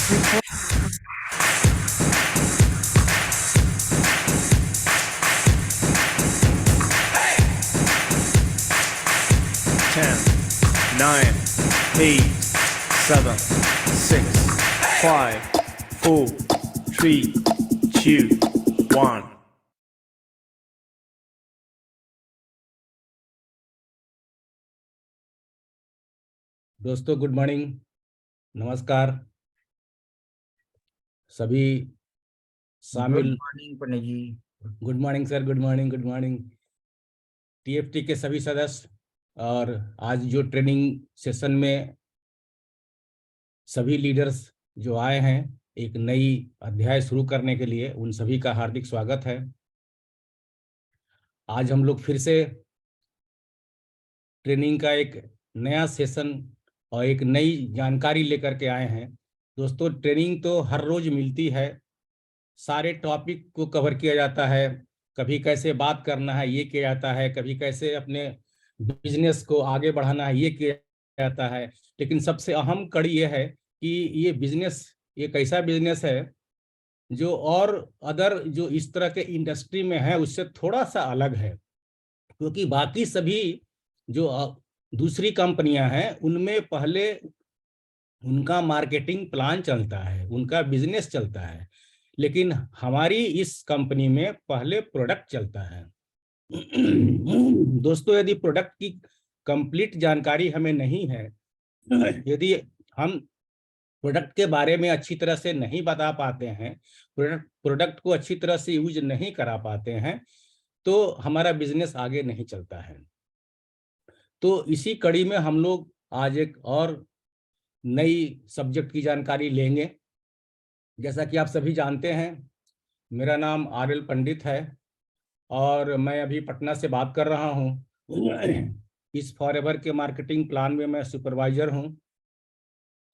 10, 9, 8, 7, 6, 5, 4, 3, 2, 1. दोस्तों good morning, नमस्कार। सभी शामिल। Good morning Pandit ji. Good morning sir, good morning, good morning. TFT के सभी सदस्य और आज जो ट्रेनिंग सेशन में सभी लीडर्स जो आए हैं एक नई अध्याय शुरू करने के लिए, उन सभी का हार्दिक स्वागत है। आज हम लोग फिर से ट्रेनिंग का एक नया सेशन और एक नई जानकारी लेकर के आए हैं। दोस्तों ट्रेनिंग तो हर रोज मिलती है, सारे टॉपिक को कवर किया जाता है। कभी कैसे बात करना है ये किया जाता है, कभी कैसे अपने बिजनेस को आगे बढ़ाना है ये किया जाता है। लेकिन सबसे अहम कड़ी ये है कि ये बिजनेस एक ऐसा बिजनेस है जो और अदर जो इस तरह के इंडस्ट्री में है उससे थोड़ा सा अलग है। क्योंकि बाकी सभी जो दूसरी कंपनियां हैं उनमें पहले उनका मार्केटिंग प्लान चलता है, उनका बिजनेस चलता है, लेकिन हमारी इस कंपनी में पहले प्रोडक्ट चलता है। दोस्तों यदि प्रोडक्ट की कंप्लीट जानकारी हमें नहीं है, यदि हम प्रोडक्ट के बारे में अच्छी तरह से नहीं बता पाते हैं, प्रोडक्ट को अच्छी तरह से यूज नहीं करा पाते हैं, तो हमारा बिजनेस आगे नहीं चलता है। तो इसी कड़ी में हम लोग आज एक और नई सब्जेक्ट की जानकारी लेंगे। जैसा कि आप सभी जानते हैं, मेरा नाम आर.एल. पंडित है और मैं अभी पटना से बात कर रहा हूँ। इस फॉरएवर के मार्केटिंग प्लान में मैं सुपरवाइजर हूँ।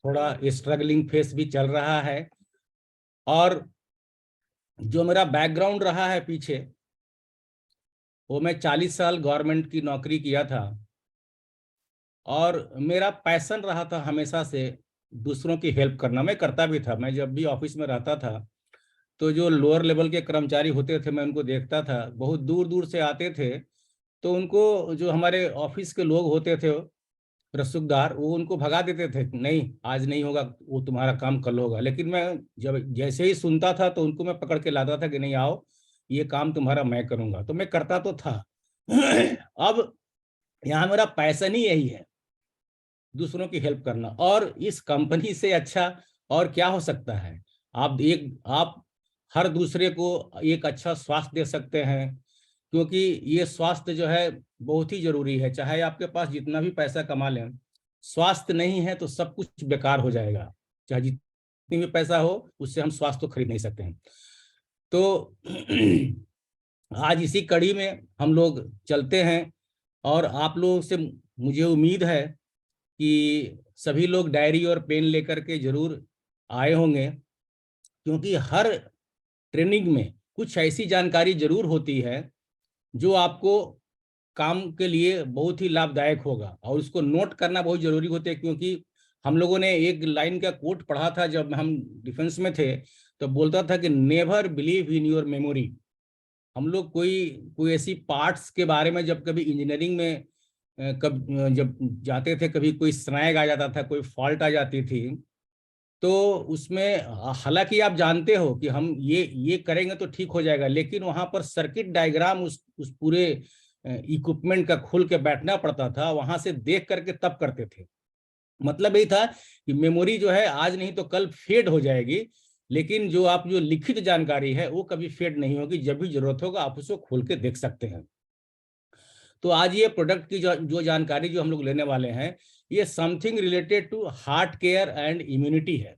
थोड़ा स्ट्रगलिंग फेस भी चल रहा है और जो मेरा बैकग्राउंड रहा है पीछे, वो मैं 40 साल गवर्नमेंट की नौकरी किया था और मेरा पैशन रहा था हमेशा से दूसरों की हेल्प करना। मैं करता भी था। मैं जब भी ऑफिस में रहता था तो जो लोअर लेवल के कर्मचारी होते थे मैं उनको देखता था, बहुत दूर दूर से आते थे, तो उनको जो हमारे ऑफिस के लोग होते थे रसूखदार, वो उनको भगा देते थे, नहीं आज नहीं होगा, वो तुम्हारा काम कल होगा। लेकिन मैं जब जैसे ही सुनता था तो उनको मैं पकड़ के लाता था कि नहीं आओ, ये काम तुम्हारा मैं करूंगा। तो मैं करता तो था। अब यहाँ मेरा पैशन ही यही है, दूसरों की हेल्प करना। और इस कंपनी से अच्छा और क्या हो सकता है। आप हर दूसरे को एक अच्छा स्वास्थ्य दे सकते हैं, क्योंकि ये स्वास्थ्य जो है बहुत ही जरूरी है। चाहे आपके पास जितना भी पैसा कमा लें, स्वास्थ्य नहीं है तो सब कुछ बेकार हो जाएगा। चाहे जितनी भी पैसा हो, उससे हम स्वास्थ्य तो खरीद नहीं सकते हैं। तो आज इसी कड़ी में हम लोग चलते हैं और आप लोगों से मुझे उम्मीद है कि सभी लोग डायरी और पेन लेकर के जरूर आए होंगे, क्योंकि हर ट्रेनिंग में कुछ ऐसी जानकारी जरूर होती है जो आपको काम के लिए बहुत ही लाभदायक होगा और उसको नोट करना बहुत जरूरी होता है। क्योंकि हम लोगों ने एक लाइन का कोट पढ़ा था जब हम डिफेंस में थे, तो बोलता था कि never believe in your memory. हम लोग कोई कोई ऐसी पार्ट्स के बारे में जब कभी इंजीनियरिंग में जब जाते थे, कभी कोई स्नैग आ जाता था, कोई फॉल्ट आ जाती थी, तो उसमें हालांकि आप जानते हो कि हम ये करेंगे तो ठीक हो जाएगा, लेकिन वहां पर सर्किट डायग्राम उस पूरे इक्विपमेंट का खोल के बैठना पड़ता था, वहां से देख करके तब करते थे। मतलब यही था कि मेमोरी जो है आज नहीं तो कल फेड हो जाएगी, लेकिन जो लिखित जानकारी है वो कभी फेड नहीं होगी। जब भी जरूरत होगा आप उसको खोल के देख सकते हैं। तो आज ये प्रोडक्ट की जो जानकारी जो हम लोग लेने वाले हैं, ये something related to heart care and immunity है।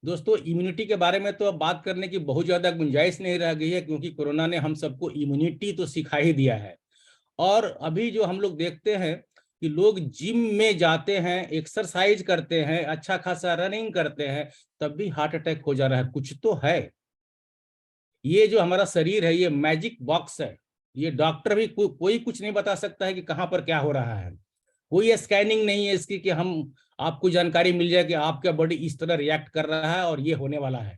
दोस्तों इम्यूनिटी के बारे में तो अब बात करने की बहुत ज्यादा गुंजाइश नहीं रह गई है, क्योंकि कोरोना ने हम सबको इम्यूनिटी तो सिखा ही दिया है। और अभी जो हम लोग देखते हैं कि लोग जिम में जाते हैं, एक्सरसाइज करते हैं, अच्छा खासा रनिंग करते हैं, तब भी हार्ट अटैक हो जा रहा है। कुछ तो है। ये जो हमारा शरीर है ये मैजिक बॉक्स है। ये डॉक्टर भी कोई कुछ नहीं बता सकता है कि कहाँ पर क्या हो रहा है। कोई स्कैनिंग नहीं है इसकी कि हम आपको जानकारी मिल जाए कि आपका बॉडी इस तरह रिएक्ट कर रहा है और ये होने वाला है।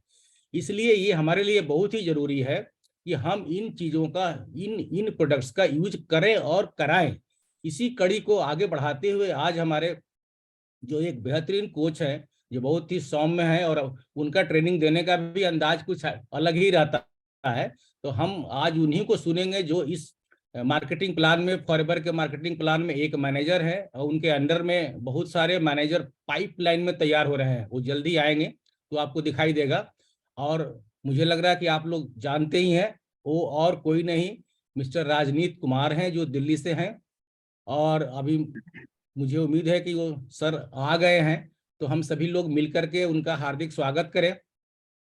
इसलिए ये हमारे लिए बहुत ही जरूरी है कि हम इन चीज़ों का, इन प्रोडक्ट्स का यूज करें और कराएं। इसी कड़ी को आगे बढ़ाते हुए आज हमारे जो एक बेहतरीन कोच है, जो बहुत ही सौम्य है और उनका ट्रेनिंग देने का भी अंदाज कुछ अलग ही रहता है, तो हम आज उन्हीं को सुनेंगे जो इस मार्केटिंग प्लान में, फॉरएवर के मार्केटिंग प्लान में एक मैनेजर है और उनके अंडर में बहुत सारे मैनेजर पाइपलाइन में तैयार हो रहे हैं। वो जल्दी आएंगे तो आपको दिखाई देगा। और मुझे लग रहा है कि आप लोग जानते ही हैं, वो और कोई नहीं, मिस्टर राजनीत कुमार हैं, जो दिल्ली से हैं। और अभी मुझे उम्मीद है कि वो सर आ गए हैं, तो हम सभी लोग मिलकर के उनका हार्दिक स्वागत करें।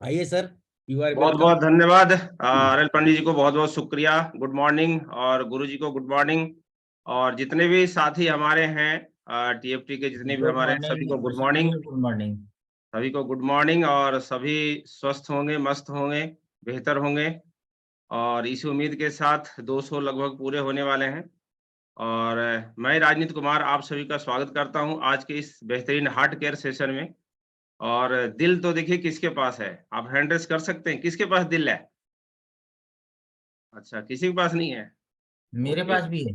आइए सर, यू आर बहुत वेलकम। बहुत धन्यवाद अनिल पंडित जी को, बहुत बहुत शुक्रिया। गुड मॉर्निंग, और गुरु जी को गुड मॉर्निंग, और जितने भी साथी हमारे हैं टीएफटी के जितने भी हमारे हैं सभी को गुड मॉर्निंग। Good morning. सभी को गुड मॉर्निंग, और सभी स्वस्थ होंगे, मस्त होंगे, बेहतर होंगे, और इसी उम्मीद के साथ 200 लगभग पूरे होने वाले हैं। और मैं राजनीत कुमार आप सभी का स्वागत करता हूं आज के इस बेहतरीन हार्ट केयर सेशन में। और दिल तो देखिए किसके पास है, आप हैंड रेस कर सकते हैं, किसके पास दिल है? अच्छा, किसी के पास नहीं है? मेरे ओके। पास भी है।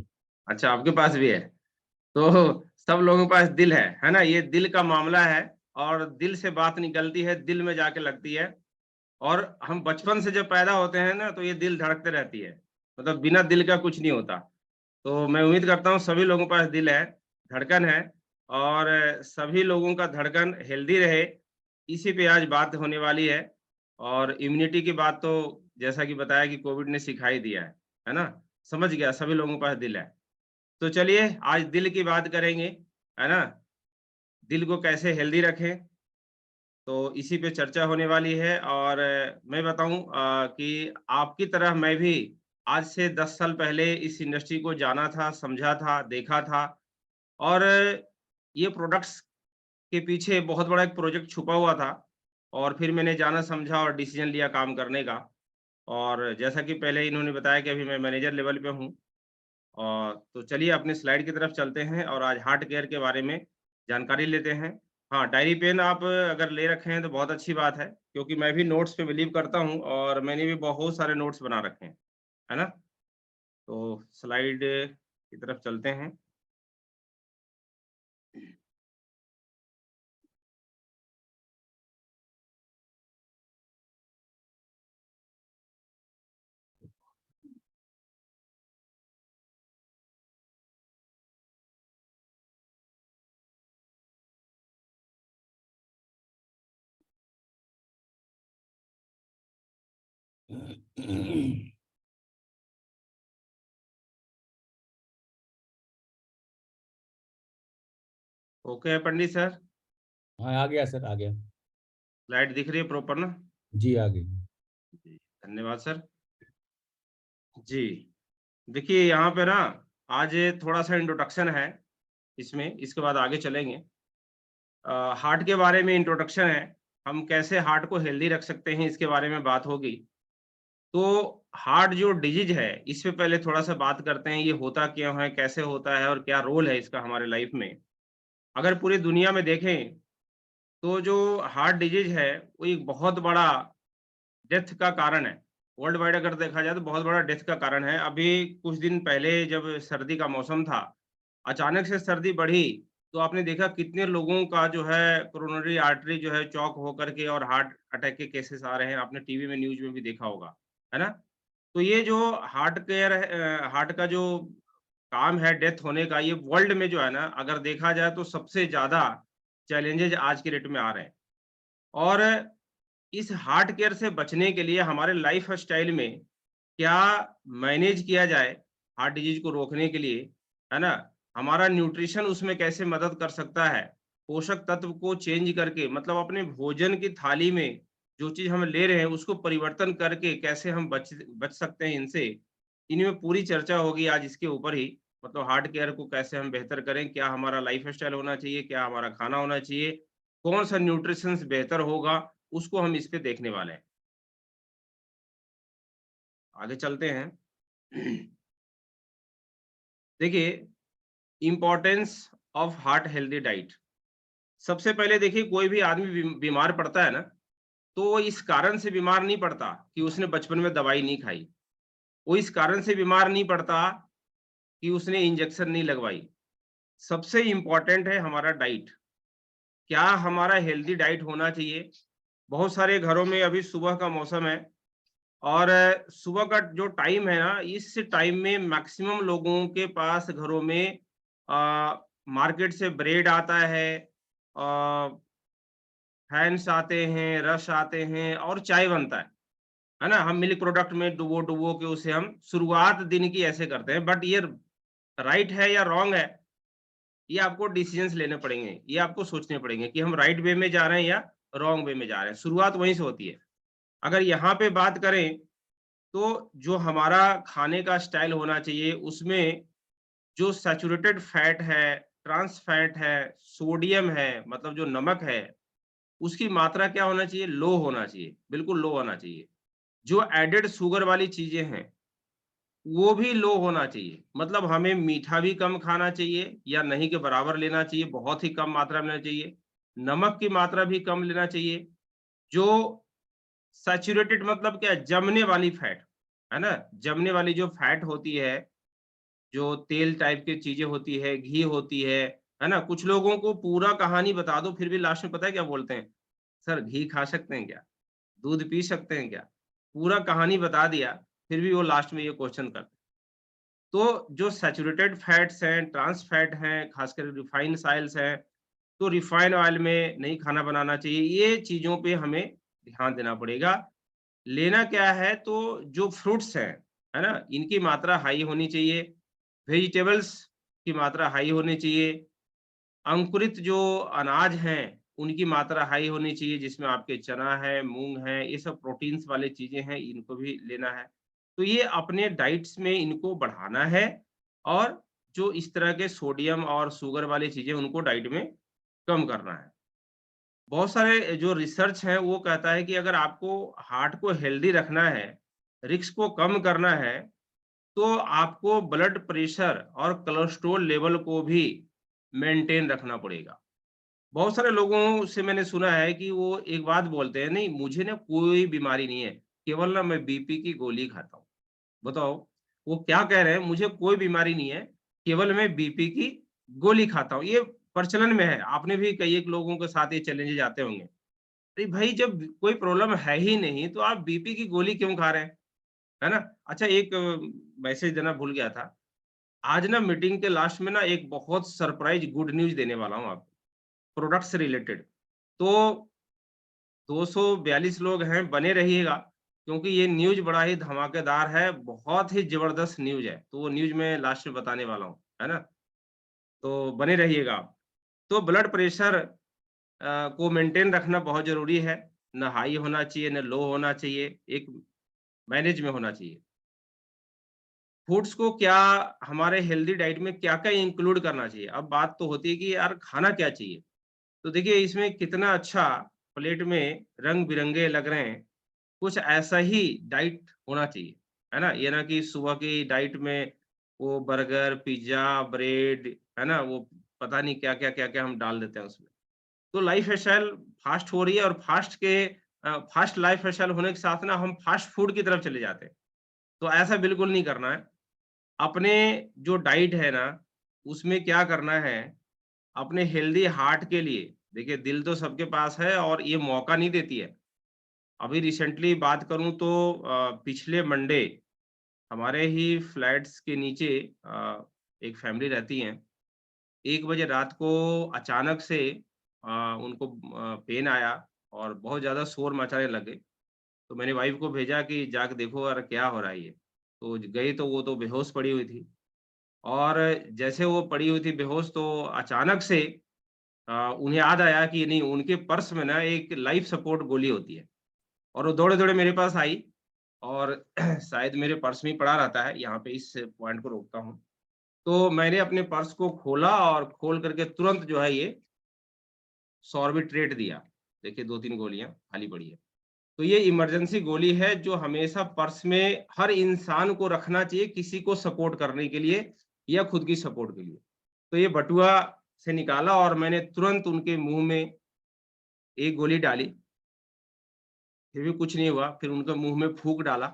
अच्छा, आपके पास भी है, तो सब लोगों के पास दिल है ना? ये दिल का मामला है, और दिल से बात निकलती है, दिल में जाके लगती है। और हम बचपन से जब पैदा होते हैं ना, तो ये दिल धड़कते रहती है, मतलब बिना दिल का कुछ नहीं होता। तो मैं उम्मीद करता हूँ सभी लोगों के पास दिल है, धड़कन है, और सभी लोगों का धड़कन हेल्दी रहे, इसी पे आज बात होने वाली है। और इम्यूनिटी की बात तो जैसा कि बताया कि कोविड ने सिखा ही दिया है ना? समझ गया, सभी लोगों के पास दिल है। तो चलिए आज दिल की बात करेंगे, है ना? दिल को कैसे हेल्दी रखें, तो इसी पे चर्चा होने वाली है। और मैं बताऊं कि आपकी तरह मैं भी आज से 10 साल पहले इस इंडस्ट्री को जाना था, समझा था, देखा था। और ये प्रोडक्ट्स के पीछे बहुत बड़ा एक प्रोजेक्ट छुपा हुआ था, और फिर मैंने जाना समझा और डिसीजन लिया काम करने का। और जैसा कि पहले इन्होंने बताया कि अभी मैं मैनेजर लेवल पे हूँ। और तो चलिए अपने स्लाइड की तरफ चलते हैं और आज हार्ट केयर के बारे में जानकारी लेते हैं। हाँ, डायरी पेन आप अगर ले रखे हैं तो बहुत अच्छी बात है, क्योंकि मैं भी नोट्स पे बिलीव करता हूँ और मैंने भी बहुत सारे नोट्स बना रखे हैं, है ना? तो स्लाइड की तरफ चलते हैं। ओके है पंडित सर? हाँ, आ गया सर, आ गया। स्लाइड दिख रही है प्रॉपर ना? जी, आ गई। जी, धन्यवाद सर। जी, देखिए यहाँ पे ना आज थोड़ा सा इंट्रोडक्शन है इसमें, इसके बाद आगे चलेंगे। हार्ट के बारे में इंट्रोडक्शन है, हम कैसे हार्ट को हेल्दी रख सकते हैं इसके बारे में बात होगी। तो हार्ट जो डिजीज है, इस पे पहले थोड़ा सा बात करते हैं, ये होता क्यों है, कैसे होता है और क्या रोल है इसका हमारे लाइफ में। अगर पूरी दुनिया में देखें तो जो हार्ट डिजीज है वो एक बहुत बड़ा डेथ का कारण है। वर्ल्ड वाइड अगर देखा जाए तो बहुत बड़ा डेथ का कारण है। अभी कुछ दिन पहले जब सर्दी का मौसम था, अचानक से सर्दी बढ़ी, तो आपने देखा कितने लोगों का जो है कोरोनरी आर्टरी जो है चौक होकर के और हार्ट अटैक के केसेस आ रहे हैं। आपने टीवी में, न्यूज़ में भी देखा होगा, है ना? तो ये जो हार्ट केयर है, हार्ट का जो काम है डेथ होने का, ये वर्ल्ड में जो है ना, अगर देखा जाए तो सबसे ज़्यादा चैलेंजेज़ आज की डेट में आ रहे हैं। और इस हार्ट केयर से बचने के लिए हमारे लाइफ़स्टाइल में क्या मैनेज किया जाए हार्ट डिजीज़ को रोकने के लिए, है ना? हमारा न्यूट्रिशन उसमें कैसे मदद कर सकता है? पोषक तत्व को चेंज करके, मतलब अपने भोजन की थाली में जो चीज़ हम ले रहे हैं उसको परिवर्तन करके कैसे हम बच सकते हैं इनसे? इनमें पूरी चर्चा होगी आज इसके ऊपर ही। मतलब हार्ट केयर को कैसे हम बेहतर करें? क्या हमारा लाइफ़स्टाइल होना चाहिए? क्या हमारा खाना होना चाहिए? कौन-सा न्यूट्रिशंस बेहतर होगा? उसको हम इस पे देखने वाले हैं। आगे चलते हैं। देखिए, importance of heart healthy diet. सबसे पहले देखिए, कोई भी आदमी बीमार पड़ता है ना, तो वो इस कारण से बीमार नहीं पड़ता कि उसने बचपन में दवाई नहीं खाई। वो इस कारण से बीमार नहीं पड़ता कि उसने इंजेक्शन नहीं लगवाई। सबसे इम्पोर्टेंट है हमारा डाइट। क्या हमारा हेल्दी डाइट होना चाहिए। बहुत सारे घरों में अभी सुबह का मौसम है और सुबह का जो टाइम है ना, इस टाइम में मैक्सिमम लोगों के पास घरों में मार्केट से ब्रेड आता है, हैंड्स आते हैं, रस आते हैं और चाय बनता है ना? हम मिल्क प्रोडक्ट में डुबो-डुबो के उसे हम शुरुआत दिन की ऐसे करते हैं, बट ये राइट है या रॉन्ग है, ये आपको डिसीजंस लेने पड़ेंगे, ये आपको सोचने पड़ेंगे कि हम राइट वे में जा रहे हैं या रॉन्ग वे में जा रहे हैं। शुरुआत वहीं से होती है। अगर यहाँ पे बात करें, तो जो हमारा खाने का स्टाइल होना चाहिए, उसमें जो सैचुरेटेड फैट है, ट्रांस फैट है, सोडियम है, मतलब जो नमक है, उसकी मात्रा क्या होना चाहिए? लो होना चाहिए, बिल्कुल लो होना चाहिए। जो एडेड शुगर वाली चीज़ें हैं, वो भी लो होना चाहिए। मतलब हमें मीठा भी कम खाना चाहिए या नहीं के बराबर लेना चाहिए, बहुत ही कम मात्रा में लेना चाहिए। नमक की मात्रा भी कम लेना चाहिए। जो सैचुरेटेड मतलब क्या है? जमने वाली फैट, है ना? जमने वाली जो फैट होती है, जो तेल टाइप की चीज़ें होती है, घी होती है ना? कुछ लोगों को पूरा कहानी बता दो, फिर भी लास्ट में पता है क्या बोलते हैं? सर घी खा सकते हैं क्या? दूध पी सकते हैं क्या? पूरा कहानी बता दिया, फिर भी वो लास्ट में ये क्वेश्चन करते हैं। तो जो सैचुरेटेड फैट्स हैं, ट्रांस फैट हैं, खासकर रिफाइंड ऑयल्स हैं, तो रिफाइंड ऑयल में नहीं खाना बनाना चाहिए। ये चीज़ों पे हमें ध्यान देना पड़ेगा। लेना क्या है, तो जो फ्रूट्स हैं, है ना? इनकी मात्रा हाई होनी चाहिए, वेजिटेबल्स की मात्रा हाई होनी चाहिए, अंकुरित जो अनाज हैं, उनकी मात्रा हाई होनी चाहिए, जिसमें आपके चना है, मूँग है, ये सब प्रोटीन्स वाली चीज़ें हैं, इनको भी लेना है। तो ये अपने डाइट्स में इनको बढ़ाना है और जो इस तरह के सोडियम और शुगर वाली चीज़ें, उनको डाइट में कम करना है। बहुत सारे जो रिसर्च है, वो कहता है कि अगर आपको हार्ट को हेल्दी रखना है, रिस्क को कम करना है, तो आपको ब्लड प्रेशर और कोलेस्ट्रॉल लेवल को भी मेंटेन रखना पड़ेगा। बहुत सारे लोगों से मैंने सुना है कि वो एक बात बोलते हैं, नहीं मुझे ना कोई बीमारी नहीं है, केवल ना मैं बीपी की गोली खाता हूँ। बताओ, वो क्या कह रहे हैं? मुझे कोई बीमारी नहीं है, केवल मैं बीपी की गोली खाता हूँ। ये प्रचलन में है, आपने भी कई एक लोगों के साथ ये चैलेंजेस आते होंगे। अरे भाई, जब कोई प्रॉब्लम है ही नहीं, तो आप बीपी की गोली क्यों खा रहे हैं? है ना? अच्छा, एक मैसेज देना भूल गया था। आज ना मीटिंग के लास्ट में ना एक बहुत सरप्राइज़ गुड न्यूज़ देने वाला हूँ आपको, प्रोडक्ट से रिलेटेड। तो 242 लोग हैं, बने रहिएगा, क्योंकि ये न्यूज़ बड़ा ही धमाकेदार है, बहुत ही ज़बरदस्त न्यूज़ है। तो वो न्यूज़ मैं लास्ट में बताने वाला हूँ, है ना? तो बने रहिएगा आप। तो ब्लड प्रेशर को मेंटेन रखना बहुत ज़रूरी है, ना हाई होना चाहिए, ना लो होना चाहिए, एक मैनेज में होना चाहिए। फूड्स को क्या हमारे हेल्दी डाइट में क्या-क्या इंक्लूड करना चाहिए? अब बात तो होती है कि यार खाना क्या चाहिए? तो देखिए, इसमें कितना अच्छा प्लेट में रंग-बिरंगे लग रहे हैं, कुछ ऐसा ही डाइट होना चाहिए, है ना? ये ना कि सुबह की डाइट में वो बर्गर, पिज़्ज़ा, ब्रेड, है ना? वो पता नहीं क्या-क्या, क्या-क्या हम डाल देते हैं उसमें। तो लाइफ़स्टाइल फ़ास्ट हो रही है और फ़ास्ट लाइफ़स्टाइल होने के साथ ना हम फ़ास्ट फूड की तरफ चले जाते हैं। तो ऐसा बिल्कुल नहीं करना है। अपने जो डाइट है ना, उसमें क्या करना है, अपने हेल्दी हार्ट के लिए, देखिए दिल तो सबके पास है और ये मौका नहीं देती है। अभी रिसेंटली बात करूँ तो पिछले मंडे हमारे ही फ्लैट्स के नीचे एक फैमिली रहती है। 1 बजे रात को अचानक से अ, उनको पेन आया और बहुत ज़्यादा शोर मचाने लगे। तो मैंने वाइफ़ को भेजा कि जाके देखो यार क्या हो रहा है ये? तो गई तो वो तो बेहोश पड़ी हुई थी और जैसे वो पड़ी हुई थी बेहोश, तो अचानक से उन्हें याद आया कि नहीं, उनके पर्स में ना एक लाइफ़ सपोर्ट गोली होती है और वो दौड़े-दौड़े मेरे पास आई और शायद मेरे पर्स में ही पड़ा रहता है, यहाँ पे इस पॉइंट को रोकता हूँ। तो मैंने अपने पर्स को खोला और खोल करके तुरंत जो है ये सॉर्बिट्रेट दिया। देखिए 2-3 गोलियाँ खाली पड़ी है। तो ये इमरजेंसी गोली है जो हमेशा पर्स में हर इंसान को रखना चाहिए, किसी को सपोर्ट करने के लिए या खुद की सपोर्ट के लिए। तो ये बटुआ से निकाला और मैंने तुरंत उनके मुंह में एक गोली डाली, फिर भी कुछ नहीं हुआ। फिर उनके मुंह में फूंक डाला,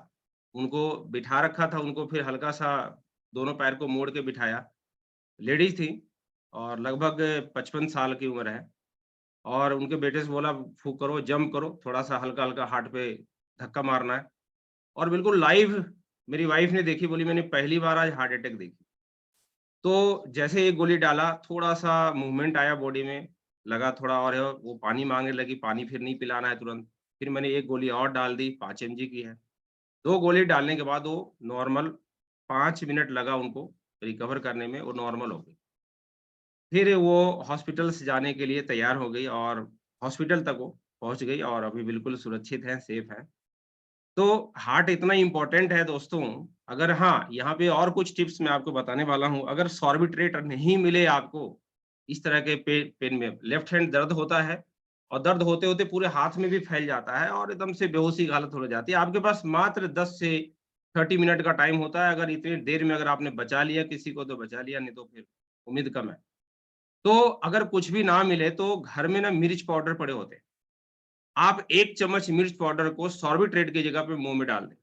उनको बिठा रखा था, उनको फिर हल्का सा दोनों पैर को मोड़ के बिठाया। लेडीज थी और लगभग 55 साल की उम्र है और उनके बेटे से बोला फूंक करो, जंप करो, थोड़ा सा हल्का-हल्का हार्ट पे धक्का मारना है और बिल्कुल लाइव मेरी वाइफ ने देखी, बोली मैंने पहली बार आज हार्ट अटैक देखी। तो जैसे एक गोली डाला, थोड़ा-सा मूवमेंट आया बॉडी में, लगा थोड़ा और वो पानी माँगने लगी, पानी फिर नहीं पिलाना है तुरंत। फिर मैंने एक गोली और डाल दी, 5 एमजी की है। 2 गोली डालने के बाद वो नॉर्मल 5 मिनट लगा उनको रिकवर करने में, वो नॉर्मल हो गई। फिर वो हॉस्पिटल से जाने के लिए तैयार हो गई और हॉस्पिटल तक वो पहुँच गई और अभी बिल्कुल सुरक्षित हैं, सेफ हैं। तो हार्ट इतना इम्पोर्टेंट है दोस्तों, अगर हाँ, यहाँ पे और कुछ टिप्स मैं आपको बताने वाला हूँ। अगर सॉर्बिट्रेट नहीं मिले आपको, इस तरह के पेन में लेफ्ट हैंड दर्द होता है और दर्द होते-होते पूरे हाथ में भी फैल जाता है और एकदम से बेहोशी की हालत हो जाती है। आपके पास मात्र 10 से 30 मिनट का टाइम होता है, अगर इतनी देर में अगर आपने बचा लिया किसी को तो बचा लिया, नहीं तो फिर उम्मीद कम है। तो अगर कुछ भी ना मिले तो घर में ना मिर्च पाउडर पड़े होते हैं। आप 1 चम्मच मिर्च पाउडर को सॉर्बिट्रेट की जगह पे मुँह में डाल दें,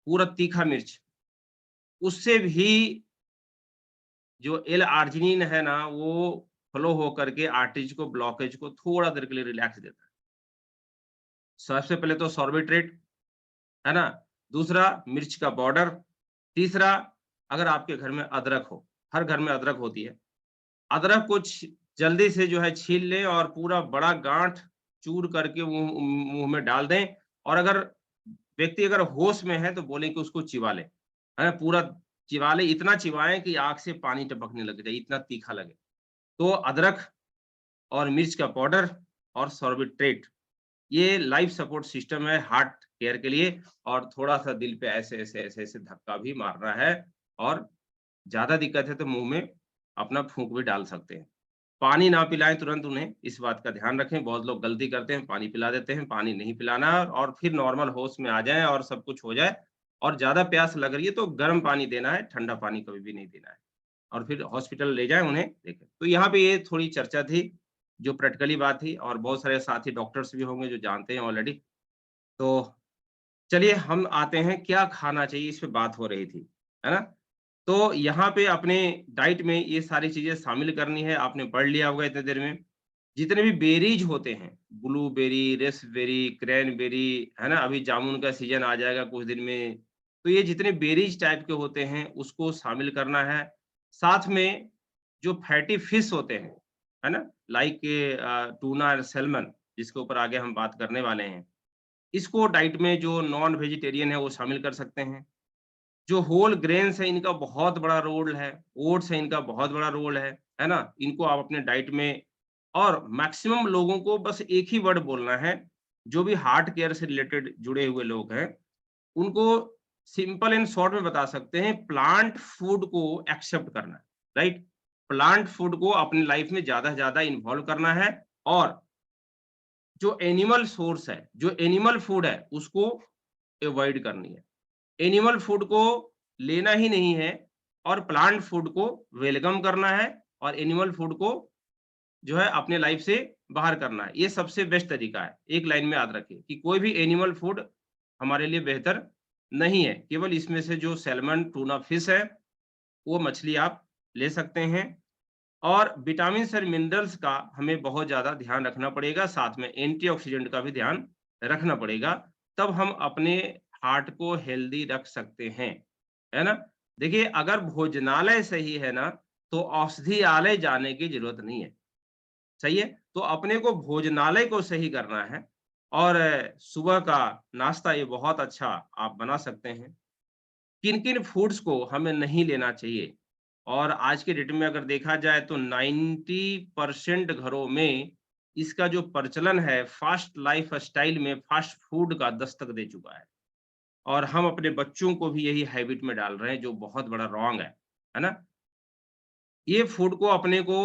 पूरा तीखा मिर्च। उससे भी जो L-आर्जिनिन है ना, वो फ्लो हो करके आर्टरीज को, ब्लॉकेज को थोड़ा देर के लिए रिलैक्स देता है। सबसे पहले तो सॉर्बिट्रेट, है ना? दूसरा मिर्च का पाउडर, तीसरा अगर आपके घर में अदरक हो, हर घर में अदरक होती है। अदरक को जल्दी से जो है छील लें और पूरा बड़ा गाँठ चूर करके मुँह में डाल दें और अगर व्यक्ति अगर होश में है तो बोलें कि उसको चिबा लें, है ना? पूरा चिबा लें, इतना चिबाएँ कि आँख से पानी टपकने लग जाए, इतना तीखा लगे। तो अदरक और मिर्च का पाउडर और सॉर्बिट्रेट, ये लाइफ सपोर्ट सिस्टम है हार्ट केयर के लिए और थोड़ा-सा दिल पे ऐसे-ऐसे धक्का भी मारना है और ज़्यादा दिक्कत है तो मुँह में अपना फूँक भी डाल सकते हैं। पानी ना पिलाएँ तुरंत उन्हें, इस बात का ध्यान रखें। बहुत लोग गलती करते हैं, पानी पिला देते हैं, पानी नहीं पिलाना है और फिर नॉर्मल होश में आ जाएँ और सब कुछ हो जाए और ज़्यादा प्यास लग रही है तो गर्म पानी देना है, ठंडा पानी कभी भी नहीं देना है और फिर हॉस्पिटल ले जाएँ उन्हें देखें। तो यहाँ पे ये थोड़ी चर्चा थी, जो प्रैक्टिकली बात थी और बहुत सारे साथी डॉक्टर्स भी होंगे जो जानते हैं ऑलरेडी। तो चलिए हम आते हैं क्या खाना चाहिए, इस पे बात हो रही थी, है ना? तो यहाँ पे अपने डाइट में ये सारी चीज़ें शामिल करनी है, आपने पढ़ लिया होगा इतनी देर में। जितने भी बेरीज होते हैं, ब्लूबेरी, रेस्पबेरी, क्रैनबेरी, है ना? अभी जामुन का सीज़न आ जाएगा कुछ दिन में। तो ये जितने बेरीज टाइप के होते हैं, उसको शामिल करना है। साथ में जो फैटी फिश होते हैं, है ना? लाइक टूना और सैल्मन, जिसके ऊपर आगे हम बात करने वाले हैं। इसको डाइट में जो नॉन वेजिटेरियन है, वो शामिल कर सकते हैं। जो होल ग्रेन्स है इनका बहुत बड़ा रोल है, ओट्स है इनका बहुत बड़ा रोल है ना? इनको आप अपने डाइट में और मैक्सिमम लोगों को बस एक ही वर्ड बोलना है, जो भी हार्ट केयर से रिलेटेड जुड़े हुए लोग हैं, उनको सिंपल एंड शॉर्ट में बता सकते हैं प्लांट फूड को एक्सेप्ट करना है, राइट? प्लांट फूड को अपनी लाइफ में ज़्यादा से ज़्यादा इन्वॉल्व करना है और जो एनिमल सोर्स है, जो एनिमल फूड है, उसको अवॉइड करनी है। एनिमल फूड को लेना ही नहीं है और प्लांट फूड को वेलकम करना है और एनिमल फूड को जो है अपने लाइफ से बाहर करना है। ये सबसे बेस्ट तरीका है। एक लाइन में याद रखिए कि कोई भी एनिमल फूड हमारे लिए बेहतर नहीं है। केवल इसमें से जो सैल्मन, टूना फिश है, वो मछली आप ले सकते हैं और विटामिन्स और मिनरल्स का हमें बहुत ज़्यादा ध्यान रखना पड़ेगा, साथ में एंटीऑक्सीडेंट का भी ध्यान रखना पड़ेगा, तब हम अपने हार्ट को हेल्दी रख सकते हैं, है ना? देखिए अगर भोजनालय सही है ना, तो औषधियालय जाने की ज़रूरत नहीं है, सही है? तो अपने को भोजनालय को सही करना है और सुबह का नाश्ता ये बहुत अच्छा आप बना सकते हैं। किन-किन फूड्स को हमें नहीं लेना चाहिए और आज के डेट में अगर देखा जाए तो 90% घरों में इसका जो प्रचलन है फास्ट लाइफ़स्टाइल में फास्ट फूड का दस्तक दे चुका है और हम अपने बच्चों को भी यही हैबिट में डाल रहे हैं जो बहुत बड़ा रॉन्ग है ना? ये फूड को अपने को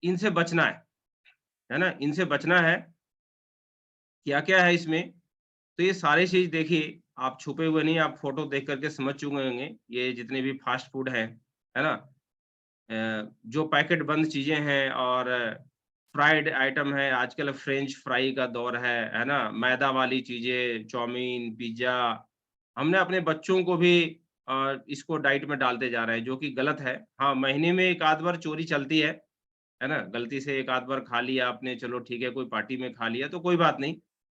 इनसे बचना है ना? इनसे बचना है। क्या-क्या है इसमें? तो ये सारी चीज़ देखिए, आप छुपे हुए नहीं, आप फ़ोटो देख कर के समझ चुके होंगे, ये जितने भी फ़ास्ट फ़ूड हैं, है ना? जो पैकेट बंद चीजें हैं और फ्राइड आइटम है, आजकल फ्रेंच फ्राई का दौर है ना? मैदा वाली चीजें, चाउमीन, पिज़्ज़ा, हमने अपने बच्चों को भी इसको डाइट में डालते जा रहे हैं, जो कि गलत है। हाँ, महीने में 1 आध बार चोरी चलती है ना? गलती से 1 आध बार खा लिया आपने, चलो ठीक है, कोई पार्टी में खा लिया तो कोई बात नहीं।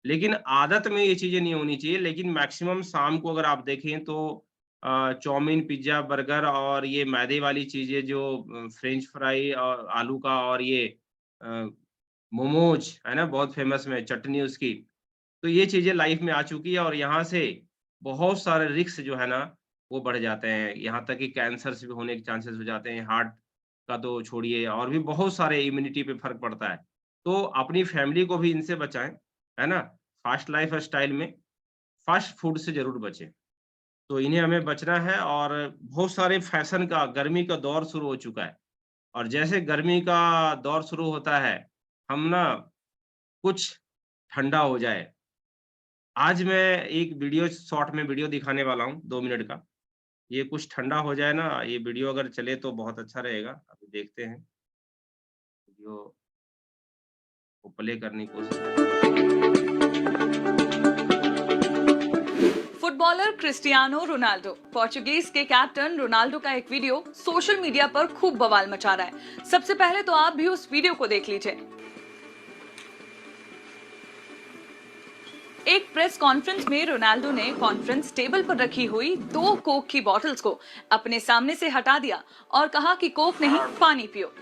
लेकिन आदत में ये चीज़ें नहीं होनी चाहिए, लेकिन मैक्सिमम शाम को अगर आप देखें तो चाउमीन, पिज़्ज़ा, बर्गर और ये मैदे वाली चीज़ें जो फ्रेंच फ्राई और आलू का और ये अ, मोमोज़, है ना? बहुत फ़ेमस में चटनी उसकी। तो ये चीज़ें लाइफ़ में आ चुकी है और यहाँ से बहुत सारे रिस्क जो है ना, वो बढ़ जाते हैं। यहाँ तक कि कैंसर्स भी होने के चांसेस हो जाते हैं, हार्ट का तो छोड़िए और भी बहुत सारे इम्यूनिटी पे फ़र्क पड़ता है। तो अपनी फैमिली को भी इनसे बचाएँ, है ना? फ़ास्ट लाइफ़ स्टाइल में फ़ास्ट फूड से ज़रूर बचें। तो इन्हें हमें बचना है और बहुत सारे फ़ैशन का गर्मी का दौर शुरू हो चुका है और जैसे गर्मी का दौर शुरू होता है, हम ना कुछ ठंडा हो जाए। आज मैं एक वीडियो शॉर्ट में वीडियो दिखाने वाला हूँ 2 मिनट का। ये कुछ ठंडा हो जाए ना, ये वीडियो अगर चले तो बहुत अच्छा रहेगा। अभी देखते हैं, वीडियो को प्ले करने की कोशिश फुटबॉलर क्रिस्टियानो रोनाल्डो, पोर्चुगीज के कैप्टन रोनाल्डो का एक वीडियो सोशल मीडिया पर खूब बवाल मचा रहा है। सबसे पहले तो आप भी उस वीडियो को देख लीजिए। एक प्रेस कॉन्फ्रेंस में रोनाल्डो ने कॉन्फ्रेंस टेबल पर रखी हुई 2 कोक की बॉटल्स को अपने सामने से हटा दिया और कहा कि कोक नहीं, पानी पियो।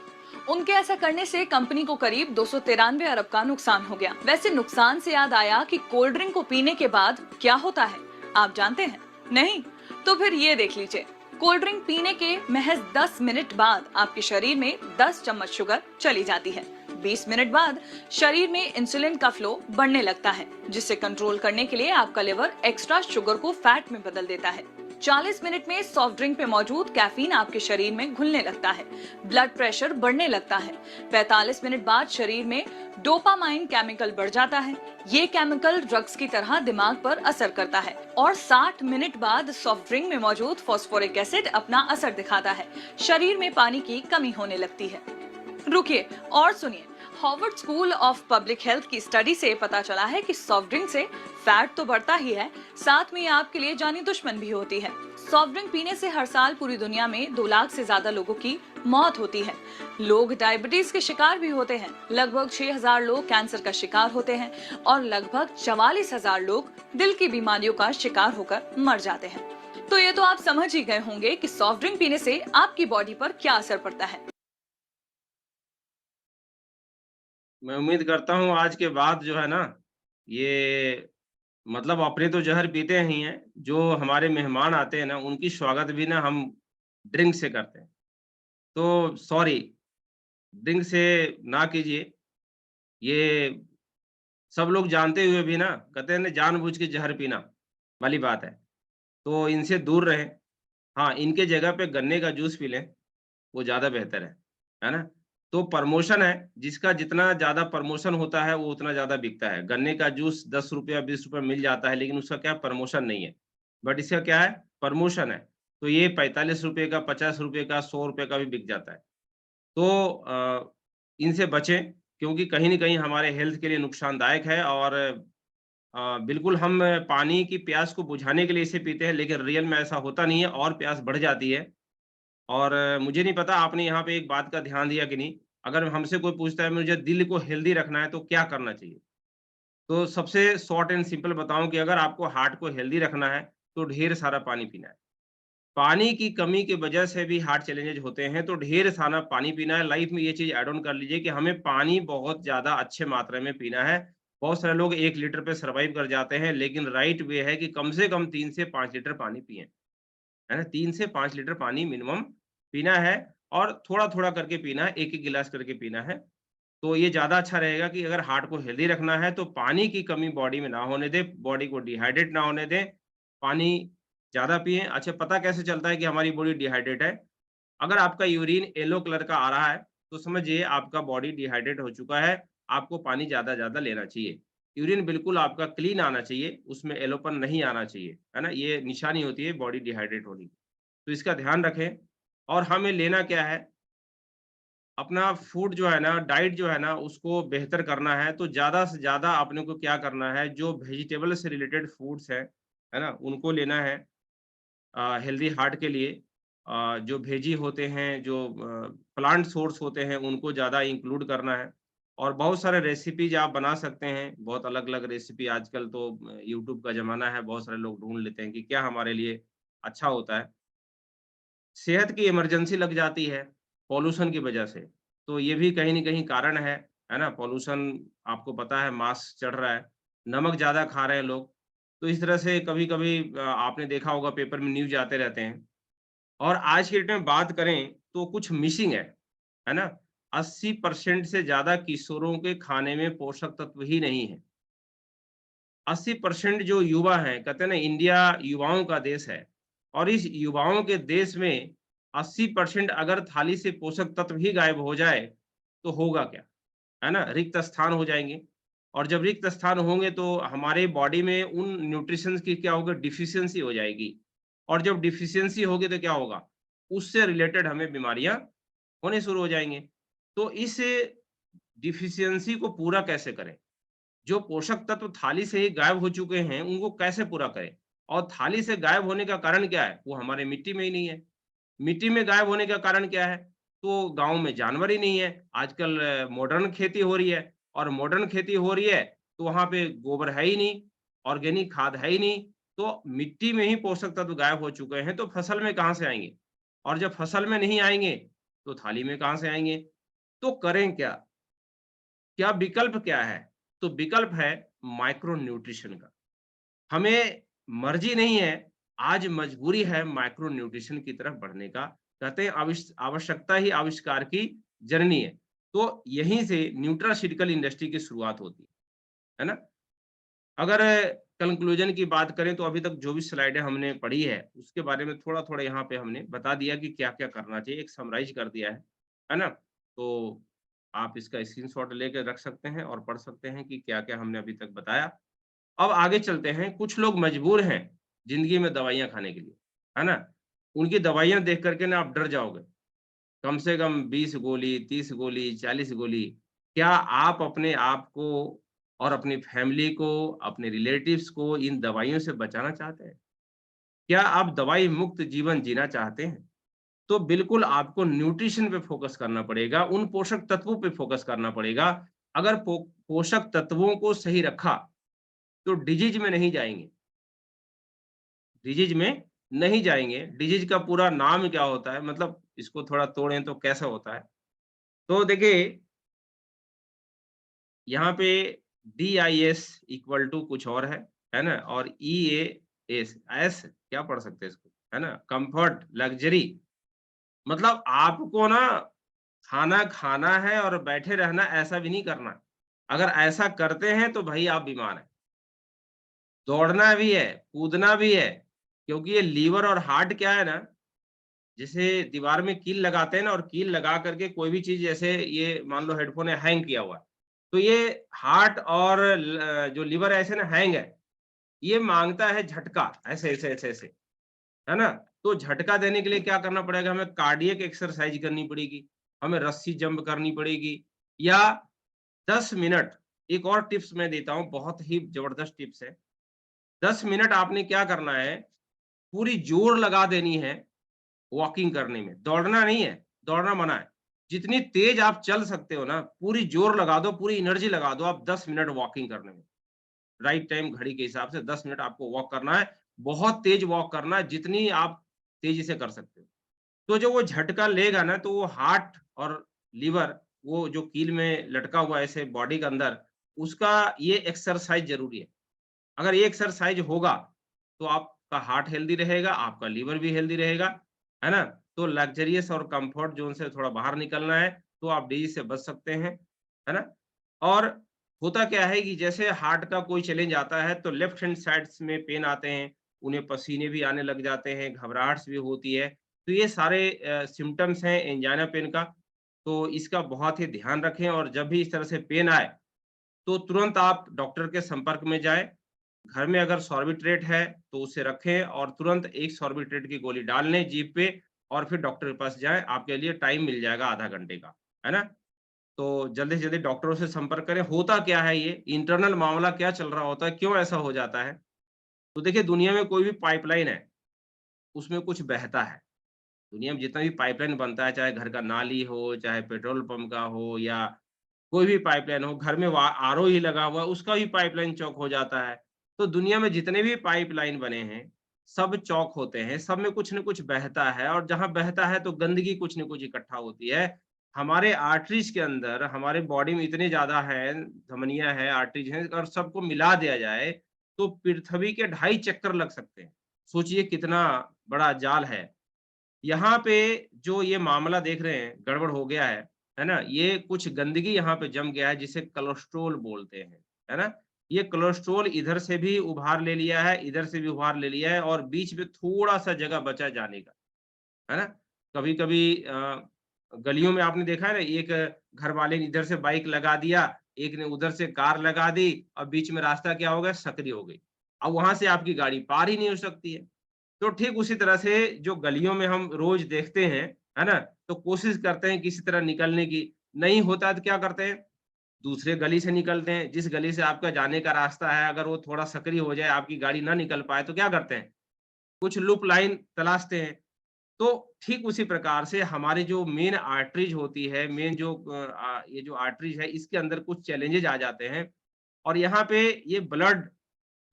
उनके ऐसा करने से कंपनी को करीब 293 अरब का नुकसान हो गया। वैसे नुकसान से याद आया कि कोल्ड ड्रिंक को पीने के बाद क्या होता है, आप जानते हैं? नहीं? तो फिर ये देख लीजिए। कोल्ड ड्रिंक पीने के महज 10 मिनट बाद आपके शरीर में 10 चम्मच शुगर चली जाती है। 20 मिनट बाद शरीर में इंसुलिन का फ्लो बढ़ने लगता है, जिसे कंट्रोल करने के लिए आपका लिवर एक्स्ट्रा शुगर को फैट में बदल देता है। 40 मिनट में सॉफ्ट ड्रिंक पे मौजूद कैफीन आपके शरीर में घुलने लगता है, ब्लड प्रेशर बढ़ने लगता है। 45 मिनट बाद शरीर में डोपामाइन केमिकल बढ़ जाता है। ये केमिकल ड्रग्स की तरह दिमाग पर असर करता है और 60 मिनट बाद सॉफ्ट ड्रिंक में मौजूद फास्फोरिक एसिड अपना असर दिखाता है। शरीर में पानी की कमी होने लगती है। रुकिए और सुनिए, Harvard school of public health की स्टडी से पता चला है कि सॉफ्ट ड्रिंक से फैट तो बढ़ता ही है, साथ में आपके लिए जानी दुश्मन भी होती है। सॉफ्ट ड्रिंक पीने से हर साल पूरी दुनिया में 2 लाख से ज्यादा लोगों की मौत होती है। लोग डायबिटीज के शिकार भी होते हैं, लगभग 6000 लोग कैंसर का शिकार होते हैं और लगभग 44,000 लोग दिल की बीमारियों का शिकार होकर मर जाते हैं। तो ये तो आप समझ ही गए होंगे कि सॉफ्ट ड्रिंक पीने से आपकी बॉडी पर क्या असर पड़ता है। मैं उम्मीद करता हूँ आज के बाद जो है ना, ये मतलब अपने तो ज़हर पीते ही हैं, जो हमारे मेहमान आते हैं ना, उनकी स्वागत भी ना हम ड्रिंक से करते हैं। तो सॉरी, ड्रिंक से ना कीजिए। ये सब लोग जानते हुए भी ना, कहते हैं ना जानबूझ के ज़हर पीना वाली बात है। तो इनसे दूर रहें। हाँ, इनके जगह पे गन्ने का जूस पी लें, वो ज़्यादा बेहतर है ना? तो प्रमोशन है, जिसका जितना ज़्यादा प्रमोशन होता है, वो उतना ज़्यादा बिकता है। गन्ने का जूस ₹10 ₹20 मिल जाता है, लेकिन उसका क्या प्रमोशन नहीं है। बट इसका क्या है? प्रमोशन है। तो ये ₹45 का, ₹50 का, ₹100 का भी बिक जाता है। तो इनसे बचें, क्योंकि कहीं न कहीं हमारे हेल्थ के लिए नुकसानदायक है और बिल्कुल हम पानी की प्यास को बुझाने के लिए इसे पीते हैं, लेकिन रियल में ऐसा होता नहीं है और प्यास बढ़ जाती है। और मुझे नहीं पता आपने यहाँ पे एक बात का ध्यान दिया कि नहीं, अगर हमसे कोई पूछता है मुझे दिल को हेल्दी रखना है तो क्या करना चाहिए? तो सबसे शॉर्ट एंड सिंपल बताऊँ कि अगर आपको हार्ट को हेल्दी रखना है, तो ढेर सारा पानी पीना है। पानी की कमी की वजह से भी हार्ट चैलेंजेज़ होते हैं, तो ढेर सारा पानी पीना है। लाइफ में ये चीज़ ऐड ऑन कर लीजिए कि हमें पानी बहुत ज़्यादा अच्छे मात्रा में पीना है। बहुत सारे लोग 1 लीटर पे सर्वाइव कर जाते हैं, लेकिन राइट वे है कि कम से कम 3 से 5 लीटर पानी पिएँ। है ना? 3 से 5 लीटर पानी मिनिमम पीना है और थोड़ा-थोड़ा करके पीना है, 1-1 गिलास करके पीना है। तो ये ज़्यादा अच्छा रहेगा कि अगर हार्ट को हेल्दी रखना है, तो पानी की कमी बॉडी में ना होने दें, बॉडी को डिहाइड्रेट ना होने दें, पानी ज़्यादा पिएँ। अच्छा, पता कैसे चलता है कि हमारी बॉडी डिहाइड्रेट है? अगर आपका यूरिन येलो कलर का आ रहा है, तो समझिए आपका बॉडी डिहाइड्रेट हो चुका है, आपको पानी ज़्यादा-ज़्यादा लेना चाहिए। यूरिन बिल्कुल आपका क्लीन आना चाहिए, उसमें येलोपन नहीं आना चाहिए, है ना? ये निशानी होती है बॉडी डिहाइड्रेट होने की। तो इसका ध्यान रखें और हमें लेना क्या है? अपना फूड जो है ना, डाइट जो है ना, उसको बेहतर करना है तो ज़्यादा से ज़्यादा आपने को क्या करना है, जो वेजिटेबल से रिलेटेड फूड्स है ना? उनको लेना है हेल्दी हार्ट के लिए। जो वेजी होते हैं, जो प्लांट सोर्स होते हैं, उनको ज़्यादा इंक्लूड करना है और बहुत सारे रेसिपीज़ आप बना सकते हैं। बहुत अलग-अलग रेसिपी आजकल तो यूट्यूब का ज़माना है, बहुत सारे लोग ढूँढ लेते हैं कि क्या हमारे लिए अच्छा होता है। सेहत की इमरजेंसी लग जाती है, पॉल्यूशन की वजह से, तो ये भी कहीं न कहीं कारण है ना? पॉल्यूशन आपको पता है मास चढ़ रहा है, नमक ज़्यादा खा रहे हैं लोग, तो इस तरह से कभी-कभी आपने देखा होगा पेपर में न्यूज़ आते रहते हैं। और आज के डेट में बात करें तो कुछ मिसिंग है ना? 80% से ज़्यादा किशोरों के खाने में पोषक तत्व ही नहीं है। 80% जो युवा हैं, कहते हैं ना इंडिया युवाओं का देश है और इस युवाओं के देश में 80% अगर थाली से पोषक तत्व ही गायब हो जाए, तो होगा क्या? है ना? रिक्त स्थान हो जाएँगे और जब रिक्त स्थान होंगे तो हमारे बॉडी में उन न्यूट्रिशंस की क्या होगा डिफिशियंसी हो जाएगी और जब डिफिशियंसी होगी तो क्या होगा? उससे रिलेटेड हमें बीमारियाँ होने शुरू हो जाएँगी। तो इस डिफिशियंसी को पूरा कैसे करें? जो पोषक तत्व थाली से ही गायब हो चुके हैं, उनको कैसे पूरा करें? और थाली से गायब होने का कारण क्या है? वो हमारे मिट्टी में ही नहीं है। मिट्टी में गायब होने का कारण क्या है? तो गाँव में जानवर ही नहीं है। आजकल मॉडर्न खेती हो रही है और मॉडर्न खेती हो रही है, तो वहाँ पे गोबर है ही नहीं, ऑर्गेनिक खाद है ही नहीं, तो मिट्टी में ही पोषक तत्व गायब हो चुके हैं, तो फसल में कहाँ से आएँगे? और जब फसल में नहीं आएँगे, तो थाली में कहाँ से आएँगे? तो करें क्या? क्या विकल्प क्या है? तो विकल्प है माइक्रो न्यूट्रिशन का। हमें मर्ज़ी नहीं है, आज मजबूरी है माइक्रो न्यूट्रिशन की तरफ बढ़ने का। कहते हैं आवश्यकता ही आविष्कार की जननी है। तो यहीं से न्यूट्रास्यूटिकल इंडस्ट्री की शुरुआत होती है ना? अगर कंक्लूजन की बात करें तो अभी तक जो भी स्लाइडें हमने पढ़ी है, उसके बारे में थोड़ा-थोड़ा यहाँ पे हमने बता दिया कि क्या-क्या करना चाहिए, एक समराइज़ कर दिया है ना? तो आप इसका स्क्रीनशॉट लेके रख सकते हैं और पढ़ सकते हैं कि क्या-क्या हमने अभी तक बताया। अब आगे चलते हैं, कुछ लोग मजबूर हैं ज़िंदगी में दवाइयाँ खाने के लिए, है ना? उनकी दवाइयाँ देख कर के ना आप डर जाओगे। कम से कम 20 गोली, 30 गोली, 40 गोली। क्या आप अपने आप को और अपनी फैमिली को, अपने रिलेटिव्स को इन दवाइयों से बचाना चाहते हैं? क्या आप दवाई मुक्त जीवन जीना चाहते हैं? तो बिल्कुल आपको न्यूट्रिशन पे फ़ोकस करना पड़ेगा, उन पोषक तत्वों पे फ़ोकस करना पड़ेगा। अगर पोषक तत्वों को सही रखा, तो डिजीज़ में नहीं जाएँगे। डिजीज़ में नहीं जाएँगे। डिजीज़ का पूरा नाम क्या होता है? मतलब इसको थोड़ा तोड़ें तो कैसा होता है? तो देखिए, यहाँ पे DIS इक्वल टू कुछ और है ना? और EAS एस क्या पढ़ सकते हैं इसको? है ना? कम्फर्ट, लग्ज़री मतलब आपको ना खाना खाना है और बैठे रहना ऐसा भी नहीं करना। अगर ऐसा करते हैं तो भई आप बीमार हैं। दौड़ना भी है, कूदना भी है, क्योंकि ये लीवर और हार्ट क्या है ना, जैसे दीवार में कील लगाते हैं ना और कील लगा करके कोई भी चीज़ जैसे ये मान लो हेडफ़ोन है हैंग किया हुआ है, तो ये हार्ट और जो लीवर ऐसे ना हैंग है, ये माँगता है झटका, ऐसे, ऐसे, ऐसे, ऐसे, है ना? तो झटका देने के लिए क्या करना पड़ेगा, हमें कार्डियक एक्सरसाइज़ करनी पड़ेगी, हमें रस्सी जंप करनी पड़ेगी या 10 मिनट एक और टिप्स मैं देता हूँ, बहुत ही ज़बरदस्त टिप्स है। 10 मिनट आपने क्या करना है, पूरी जोर लगा देनी है वॉकिंग करने में, दौड़ना नहीं है, दौड़ना मना है। जितनी तेज़ आप चल सकते हो ना, पूरी जोर लगा दो, पूरी एनर्जी लगा दो आप 10 मिनट वॉकिंग करने में। राइट टाइम घड़ी के हिसाब से 10 मिनट आपको वॉक करना है, बहुत तेज़ वॉक करना है, जितनी आप तेज़ी से कर सकते हो। तो जो वो झटका लेगा ना, तो वो हार्ट और लीवर, वो जो कील में लटका हुआ है ऐसे बॉडी के अंदर, उसका ये एक्सरसाइज़ ज़रूरी है। अगर ये एक्सरसाइज होगा, तो आपका हार्ट हेल्दी रहेगा, आपका लीवर भी हेल्दी रहेगा, है ना? तो लग्ज़रियस और कम्फर्ट ज़ोन से थोड़ा बाहर निकलना है, तो आप डिजीज़ से बच सकते हैं, है ना? और होता क्या है कि जैसे हार्ट का कोई चैलेंज आता है, तो लेफ्ट हैंड साइड्स में पेन आते हैं, उन्हें पसीने भी आने लग जाते हैं, घबराहट भी होती है। तो ये सारे सिम्पटम्स हैं एंजाइना पेन का, तो इसका बहुत ही ध्यान रखें और जब भी इस तरह से पेन आए, तो तुरंत आप डॉक्टर के संपर्क में जाएँ। घर में अगर सॉर्बिट्रेट है तो उसे रखें और तुरंत एक सॉर्बिट्रेट की गोली डाल लें जीभ पे और फिर डॉक्टर के पास जाएँ, आपके लिए टाइम मिल जाएगा आधा घंटे का। है ना। तो जल्दी से जल्दी डॉक्टरों से संपर्क करें। होता क्या है, ये इंटरनल मामला क्या चल रहा होता है, क्यों ऐसा हो जाता है? तो देखिए, दुनिया में कोई भी पाइपलाइन है, उसमें कुछ बहता है। दुनिया में जितना भी पाइपलाइन बनता है, चाहे घर का नाली हो, चाहे पेट्रोल पंप का हो, या कोई भी पाइपलाइन हो, घर में वा आरओ ही लगा हुआ है, उसका भी पाइपलाइन चौक हो जाता है। तो दुनिया में जितने भी पाइपलाइन बने हैं, सब चौक होते हैं, सब में कुछ न कुछ बहता है, और जहाँ बहता है तो गंदगी कुछ न कुछ इकट्ठा होती है। हमारे आर्टरीज़ के अंदर, हमारे बॉडी में इतने ज़्यादा है, धमनियाँ हैं, आर्टरीज़ हैं, और सबको मिला दिया जाए, तो पृथ्वी के 2.5 चक्कर लग सकते हैं। सोचिए कितना बड़ा जाल है। यहाँ पे जो ये मामला देख रहे हैं, गड़बड़ हो गया है ना? ये कुछ गंदगी यहाँ पे जम गया है, जिसे कोलेस्ट्रॉल बोलते हैं, है ना? ये कोलेस्ट्रॉल इधर से भी उभार ले लिया है, इधर से भी उभार ले लिया है, और बीच में थोड़ा-सा जगह बचा जाने का, है ना? कभी-कभी गलियों में आपने देखा है ना, एक घरवाले ने इधर से बाइक लगा दिया, एक ने उधर से कार लगा दी, और बीच में रास्ता क्या हो गया? सकरी हो गई। अब वहाँ से आपकी गाड़ी पार ही नहीं हो सकती है। तो ठीक उसी तरह से जो गलियों में हम रोज देखते हैं, है ना? तो कोशिश करते हैं किसी तरह निकलने की, नहीं होता है तो क्या करते हैं? दूसरे गली से निकलते हैं। जिस गली से आपका जाने का रास्ता है, अगर वो थोड़ा सकरी हो जाए, आपकी गाड़ी ना निकल पाए, तो क्या करते हैं? कुछ लूप लाइन तलाशते हैं। तो ठीक उसी प्रकार से हमारी जो मेन आर्टरीज होती है, मेन जो ये जो आर्टरीज है, इसके अंदर कुछ चैलेंजेज आ जाते हैं, और यहाँ पे ये ब्लड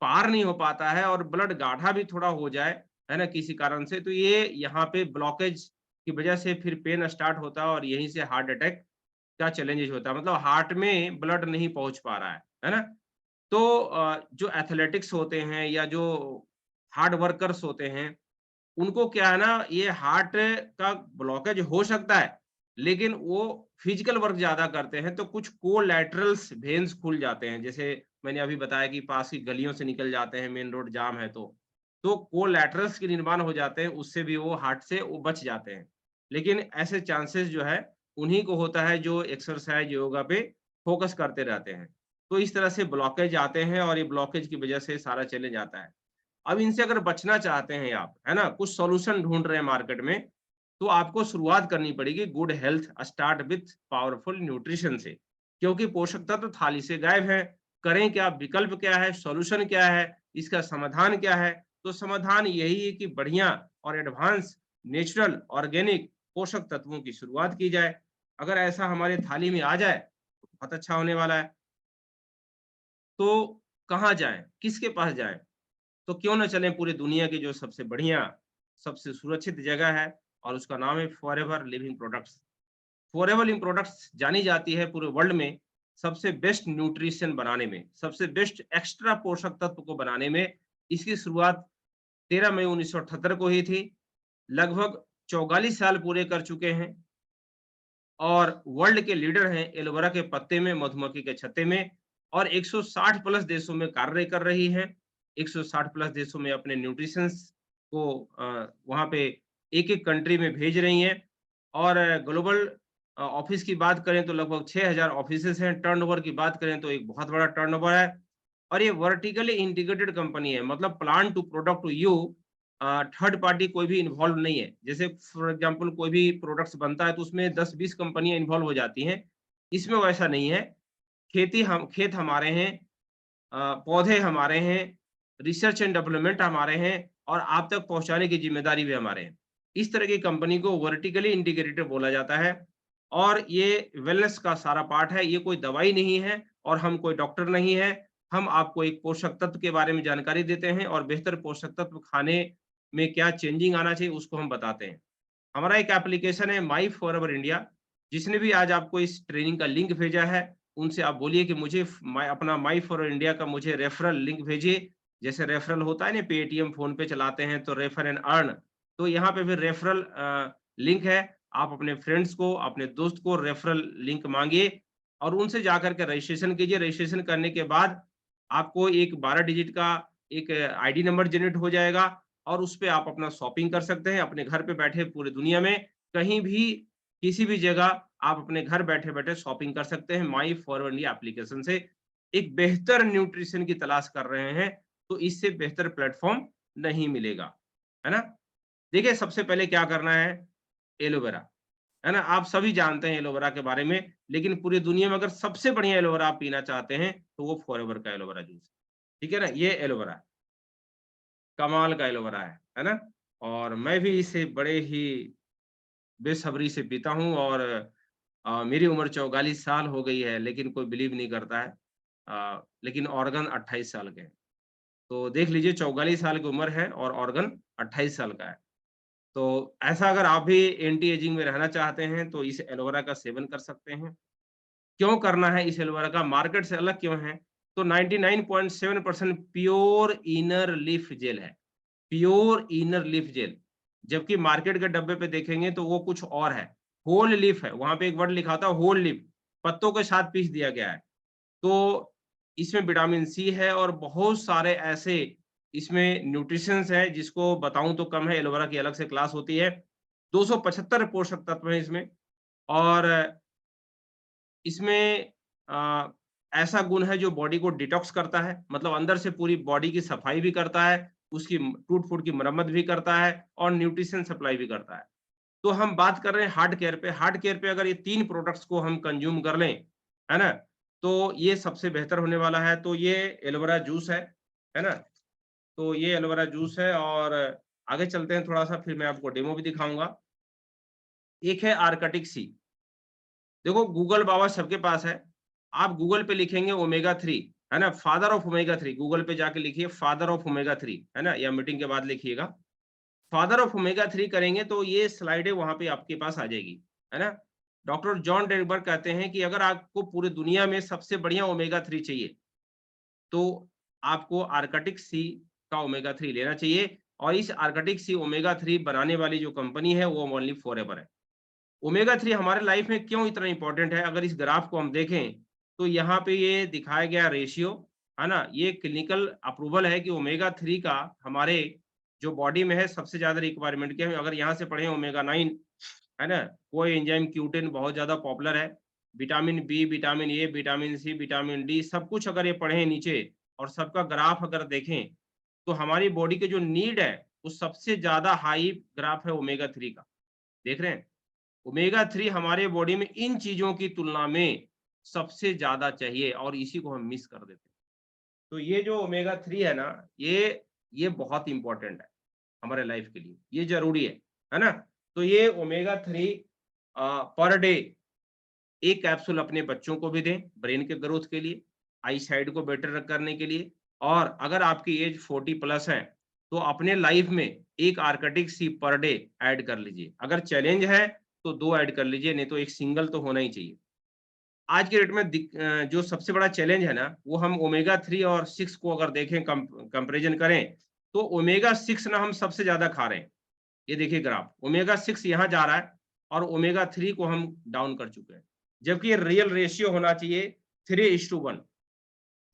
पार नहीं हो पाता है, और ब्लड गाढ़ा भी थोड़ा हो जाए, है ना, किसी कारण से, तो ये यहाँ पे ब्लॉकेज की वजह से फिर पेन स्टार्ट होता है, और यहीं से हार्ट अटैक का चैलेंजेस होता है। मतलब हार्ट में ब्लड नहीं पहुँच पा रहा है ना? तो जो एथलेटिक्स होते हैं, या जो हार्ड वर्कर्स होते हैं, उनको क्या है ना, ये हार्ट का ब्लॉकेज हो सकता है, लेकिन वो फिजिकल वर्क ज़्यादा करते हैं, तो कुछ कोलैटरल्स वेन्स खुल जाते हैं। जैसे मैंने अभी बताया कि पास की गलियों से निकल जाते हैं, मेन रोड जाम है तो। तो कोलैटरल्स के निर्माण हो जाते हैं, उससे भी वो हार्ट से वो बच जाते हैं। लेकिन ऐसे चांसेस जो है, उन्हीं को होता है जो एक्सरसाइज़, योगा पे फ़ोकस करते रहते हैं। तो इस तरह से ब्लॉकेज आते हैं, और ये ब्लॉकेज की वजह से सारा चैलेंज आता है। अब इनसे अगर बचना चाहते हैं आप, है ना? कुछ सॉल्यूशन ढूँढ रहे हैं मार्केट में, तो आपको शुरुआत करनी पड़ेगी good health start with powerful nutrition से। क्योंकि पोषक तत्व थाली से गायब हैं। करें क्या? विकल्प क्या है? सॉल्यूशन क्या है? इसका समाधान क्या है? तो समाधान यही है कि बढ़िया और एडवांस नेचुरल ऑर्गेनिक पोषक तत्वों की शुरुआत की जाए। अगर ऐसा हमारे थाली में आ जाए, तो बहुत अच्छा होने वाला है। तो कहाँ जाएँ? किसके पास जाएँ? तो क्यों ना चलें पूरी दुनिया की जो सबसे बढ़िया, सबसे सुरक्षित जगह है, और उसका नाम है forever living products. Forever living products जानी जाती है पूरे वर्ल्ड में सबसे बेस्ट न्यूट्रिशन बनाने में, सबसे बेस्ट एक्स्ट्रा पोषक तत्व को बनाने में। इसकी शुरुआत 13 मई 1978 को ही थी। लगभग 44 साल पूरे कर चुके हैं, और वर्ल्ड के लीडर हैं एलोवेरा के पत्ते में, मधुमक्खी के छत्ते में, और 160 प्लस देशों में कार्य कर रही है। 160 प्लस देशों में अपने न्यूट्रिशंस को वहाँ पे एक-एक कंट्री में भेज रही हैं, और ग्लोबल ऑफिस की बात करें तो लगभग 6000 ऑफिसेज़ हैं। टर्नओवर की बात करें तो एक बहुत बड़ा टर्नओवर है, और ये वर्टिकली इंटीग्रेटेड कंपनी है, मतलब plant to product to you. Third party कोई भी इन्वॉल्व नहीं है। जैसे फॉर एग्जांपल कोई भी प्रोडक्ट्स बनता है, तो उसमें 10-20 कंपनियाँ इन्वॉल्व हो जाती हैं। इसमें वैसा नहीं है। खेत हमारे हैं, पौधे हमारे हैं, रिसर्च एंड डेवलपमेंट हमारे हैं, और आप तक पहुँचाने की ज़िम्मेदारी भी हमारे हैं। इस तरह की कंपनी को वर्टिकली इंटीग्रेटेड बोला जाता है, और ये वेलनेस का सारा पार्ट है। ये कोई दवाई नहीं है, और हम कोई डॉक्टर नहीं हैं। हम आपको एक पोषक तत्व के बारे में जानकारी देते हैं, और बेहतर पोषक तत्व खाने में क्या चेंजिंग आना चाहिए, उसको हम बताते हैं। हमारा एक एप्लीकेशन है माई फॉरएवर इंडिया। जिसने भी आज आपको इस ट्रेनिंग का लिंक भेजा है, उनसे आप बोलिए कि मुझे अपना माई फॉरएवर इंडिया का मुझे रेफरल लिंक भेजिए। जैसे रेफरल होता है ना, पेटीएम, फ़ोन पे चलाते हैं तो रेफर एंड अर्न, तो यहाँ पे भी रेफरल लिंक है। आप अपने फ्रेंड्स को, अपने दोस्त को रेफरल लिंक माँगिए, और उनसे जाकर के रजिस्ट्रेशन कीजिए। रजिस्ट्रेशन करने के बाद आपको एक 12 डिजिट का एक आईडी नंबर जनरेट हो जाएगा, और उसपे आप अपना शॉपिंग कर सकते हैं, अपने घर पे बैठे पूरी दुनिया में, कहीं भी, किसी भी जगह आप अपने घर बैठे-बैठे शॉपिंग कर सकते हैं माई फॉरएवर इंडिया एप्लीकेशन से। एक बेहतर न्यूट्रिशन की तलाश कर रहे हैं, तो इससे बेहतर प्लेटफ़ॉर्म नहीं मिलेगा, है ना? देखिए, सबसे पहले क्या करना है, एलोवेरा, है ना। आप सभी जानते हैं एलोवेरा के बारे में, लेकिन पूरी दुनिया में अगर सबसे बढ़िया एलोवेरा आप पीना चाहते हैं तो वो फॉरएवर का एलोवेरा जूस, ठीक है ना। ये एलोवेरा है, कमाल का एलोवेरा है ना। और मैं भी इसे बड़े ही बेसब्री से पीता हूँ और मेरी उम्र 44 साल हो गई है, लेकिन कोई बिलीव नहीं करता है। लेकिन ऑर्गन 28 साल के हैं। तो देख लीजिए 44 साल की उम्र है और ऑर्गन 28 साल का है। तो ऐसा अगर आप भी एंटी एजिंग में रहना चाहते हैं तो इस एलोवेरा का सेवन कर सकते हैं। क्यों करना है इस एलोवेरा का, मार्केट से अलग क्यों है? तो 99.7% प्योर इनर लीफ जेल है, प्योर इनर लीफ जेल। जबकि मार्केट के डब्बे पे देखेंगे तो वो कुछ और है, होल लीफ है, वहाँ पे एक वर्ड लिखा था होल लीफ, पत्तों के साथ पीस दिया गया है। तो इसमें विटामिन सी है और बहुत सारे ऐसे इसमें न्यूट्रिशंस हैं जिसको बताऊँ तो कम है, एलोवेरा की अलग से क्लास होती है। 275 पोषक तत्व हैं इसमें और इसमें ऐसा गुण है जो बॉडी को डिटॉक्स करता है, मतलब अंदर से पूरी बॉडी की सफाई भी करता है, उसकी टूट-फूट की मरम्मत भी करता है और न्यूट्रिशन सप्लाई भी करता है। तो हम बात कर रहे हैं हार्ट केयर पे, हार्ट केयर पे अगर ये 3 प्रोडक्ट्स को हम कंज़्यूम कर लें, है ना? तो ये सबसे बेहतर होने वाला है। तो ये एलोवेरा जूस है ना? तो ये एलोवेरा जूस है और आगे चलते हैं थोड़ा-सा, फिर मैं आपको डेमो भी दिखाऊँगा। एक है आर्कटिक सी। देखो गूगल बाबा सबके पास है। आप गूगल पे लिखेंगे ओमेगा 3, है ना? फादर ऑफ ओमेगा 3, गूगल पे जाके लिखिए फादर ऑफ ओमेगा 3, है ना? या मीटिंग के बाद लिखिएगा। फादर ऑफ ओमेगा 3 करेंगे तो ये स्लाइडें वहाँ पे आपके पास आ जाएगी, है ना? डॉक्टर जॉन डेनबर कहते हैं कि अगर आपको पूरी दुनिया में सबसे बढ़िया ओमेगा 3 चाहिए, तो आपको आर्कटिक सी का ओमेगा 3 लेना चाहिए और इस आर्कटिक सी ओमेगा 3 बनाने वाली जो कंपनी है वो ओनली फॉरएवर है। ओमेगा 3 हमारे लाइफ में क्यों इतना इम्पोर्टेंट है? अगर इस ग्राफ को हम देखें, तो यहाँ पे ये दिखाया गया रेशियो, है ना? ये क्लिनिकल अप्रूवल है कि ओमेगा 3 का हमारे जो बॉडी में है सबसे ज़्यादा रिक्वायरमेंट क्या है? अगर यहाँ से पढ़ें ओमेगा 9, है ना? कोएंजाइम क्यूटेन बहुत ज़्यादा पॉपुलर है। Vitamin B, vitamin A, vitamin C, vitamin D सब कुछ अगर ये पढ़ें नीचे और सबका ग्राफ अगर देखें, तो हमारी बॉडी के जो नीड है, वो सबसे ज़्यादा हाई ग्राफ है ओमेगा 3 का। देख रहे हैं? ओमेगा 3 हमारे बॉडी में इन चीज़ों की तुलना में सबसे ज़्यादा चाहिए और इसी को हम मिस कर देते हैं। तो ये जो ओमेगा 3 है ना, ये बहुत इम्पोर्टेंट है हमारे लाइफ के लिए, ये ज़रूरी है ना? तो ये ओमेगा 3 पर डे 1 कैप्सूल अपने बच्चों को भी दें, ब्रेन के ग्रोथ के लिए, आई साइट को बेटर करने के लिए और अगर आपकी एज 40 प्लस है, तो अपने लाइफ में 1 आर्कटिक सी पर डे ऐड कर लीजिए। अगर चैलेंज है, तो 2 ऐड कर लीजिए, नहीं तो 1 सिंगल तो होना ही चाहिए। आज के डेट में जो सबसे बड़ा चैलेंज है ना, वो हम ओमेगा 3 और 6 को अगर देखें कंपैरिज़न करें, तो ओमेगा 6 ना हम सबसे ज़्यादा खा रहे हैं। ये देखिए ग्राफ, ओमेगा 6 यहाँ जा रहा है और ओमेगा 3 को हम डाउन कर चुके हैं। जबकि ये रियल रेशियो होना चाहिए 3:1,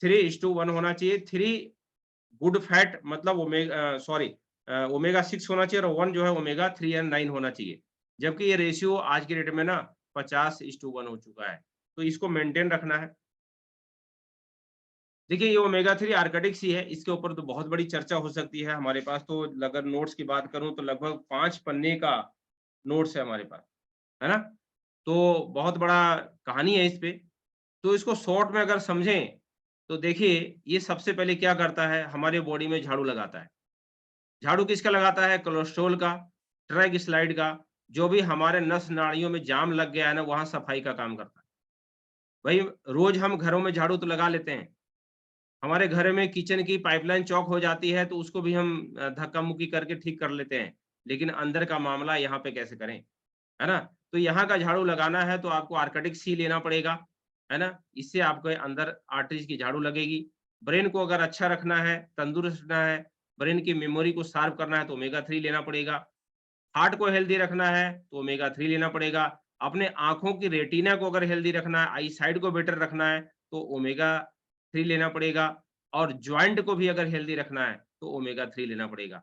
3:1 होना चाहिए। 3 गुड फैट मतलब ओमेगा 6 होना चाहिए और 1 जो है ओमेगा 3 एंड 9 होना चाहिए। जबकि ये रेशियो आज की डेट में ना 50:1 हो चुका है। तो इसको मेंटेन रखना है। देखिए ये ओमेगा 3 आर्कटिक सी है, इसके ऊपर तो बहुत बड़ी चर्चा हो सकती है। हमारे पास तो अगर नोट्स की बात करूँ तो लगभग 5 पन्ने का नोट्स है हमारे पास, है ना? तो बहुत बड़ा कहानी है इस पे। तो इसको शॉर्ट में अगर समझें, तो देखिए ये सबसे पहले क्या करता है, हमारे बॉडी में झाड़ू लगाता है। झाड़ू किसका लगाता है? कोलेस्ट्रॉल का, ट्राइग्लिसराइड का, जो भी हमारे नस नाड़ियों में जाम लग गया है ना, वहाँ सफाई का काम करता है। भाई रोज़ हम घरों में झाड़ू तो लगा लेते हैं। हमारे घर में किचन की पाइपलाइन चॉक हो जाती है तो उसको भी हम धक्का-मुक्की करके ठीक कर लेते हैं। लेकिन अंदर का मामला यहाँ पे कैसे करें, है ना? तो यहाँ का झाड़ू लगाना है तो आपको आर्कटिक सी लेना पड़ेगा, है ना? इससे आपके अंदर आर्टरीज की झाड़ू लगेगी। ब्रेन को अगर अच्छा रखना है, तंदुरुस्त रखना है, ब्रेन की मेमोरी को शार्प करना है तो ओमेगा 3 लेना पड़ेगा। हार्ट को हेल्दी रखना है तो ओमेगा 3 लेना पड़ेगा। अपने आँखों की रेटिना को अगर हेल्दी रखना है, आई साइट को बेटर रखना है तो ओमेगा 3 लेना पड़ेगा और जॉइंट को भी अगर हेल्दी रखना है तो ओमेगा 3 लेना पड़ेगा,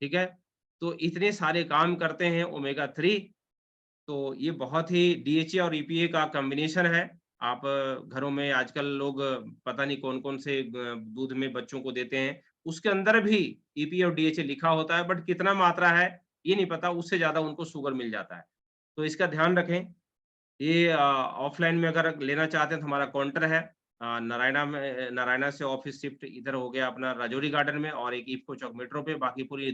ठीक है? तो इतने सारे काम करते हैं ओमेगा 3। तो ये बहुत ही डीएचए और ईपीए का कॉम्बिनेशन है। आप घरों में आजकल लोग पता नहीं कौन-कौन से दूध में बच्चों को देते हैं, उसके अंदर भी ईपीए और डीएचए लिखा होता है बट कितना मात्रा है, ये नहीं पता, उससे ज़्यादा उनको शुगर मिल जाता है। तो इसका ध्यान रखें। ये ऑफलाइन में अगर लेना चाहते हैं तो हमारा काउंटर है नारायणा से ऑफिस शिफ्ट इधर हो गया अपना राजौरी गार्डन में, और एक इफ्को चौक मेट्रो पे, बाकी पूरी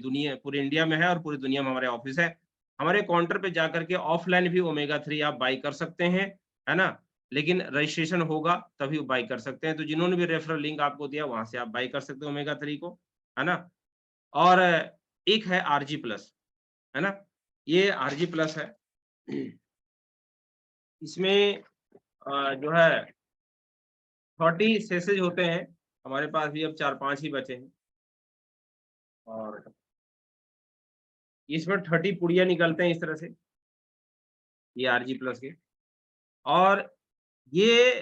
इंडिया में है और पूरी दुनिया में हमारे ऑफिस है। हमारे काउंटर पे जाकर के ऑफलाइन भी ओमेगा 3 आप बाई कर सकते हैं, है ना? लेकिन रजिस्ट्रेशन होगा तभी बाई कर सकते हैं। तो जिन्होंने भी रेफरल लिंक आपको दिया वहां से आप बाई कर सकते हो ओमेगा 3 को, है ना? और एक है आरजी प्लस, है ना? ये आरजी प्लस है। इसमें जो है 30 सेसेज होते हैं, हमारे पास भी अब 4-5 ही बचे हैं, और इसमें 30 पुड़िया निकलते हैं इस तरह से, ये आरजी प्लस के। और ये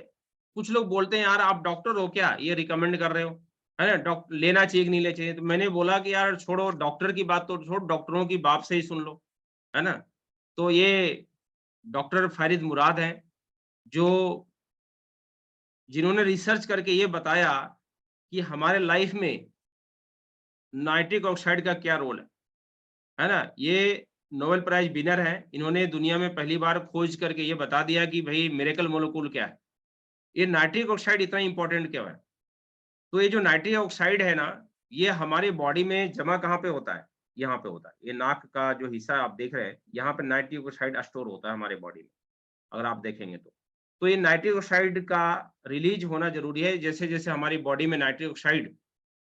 कुछ लोग बोलते हैं यार आप डॉक्टर हो क्या, ये रिकमेंड कर रहे हो, है ना? लेना चाहिए कि नहीं लेना चाहिए? तो मैंने बोला कि यार छोड़ो, डॉक्टर की बात तो छोड़ो, डॉक्टरों की बात से ही सुन लो, है ना? तो ये डॉक्टर फारिद मुराद हैं, जो जिन्होंने रिसर्च करके ये बताया कि हमारे लाइफ में नाइट्रिक ऑक्साइड का क्या रोल है ना? ये नोबेल प्राइज विनर हैं, इन्होंने दुनिया में पहली बार खोज करके ये बता दिया कि भाई मिरेकल मॉलिक्यूल क्या है, ये नाइट्रिक ऑक्साइड इतना इंपॉर्टेंट क्यों है? तो ये जो नाइट्रिक ऑक्साइड है ना, ये हमारी बॉडी में जमा कहाँ पे होता है? यहाँ पे होता है। ये नाक का जो हिस्सा आप देख रहे हैं, यहाँ पे नाइट्रिक ऑक्साइड स्टोर होता है हमारे बॉडी में, अगर आप देखेंगे तो। तो ये नाइट्रिक ऑक्साइड का रिलीज होना ज़रूरी है। जैसे-जैसे हमारी बॉडी में नाइट्रिक ऑक्साइड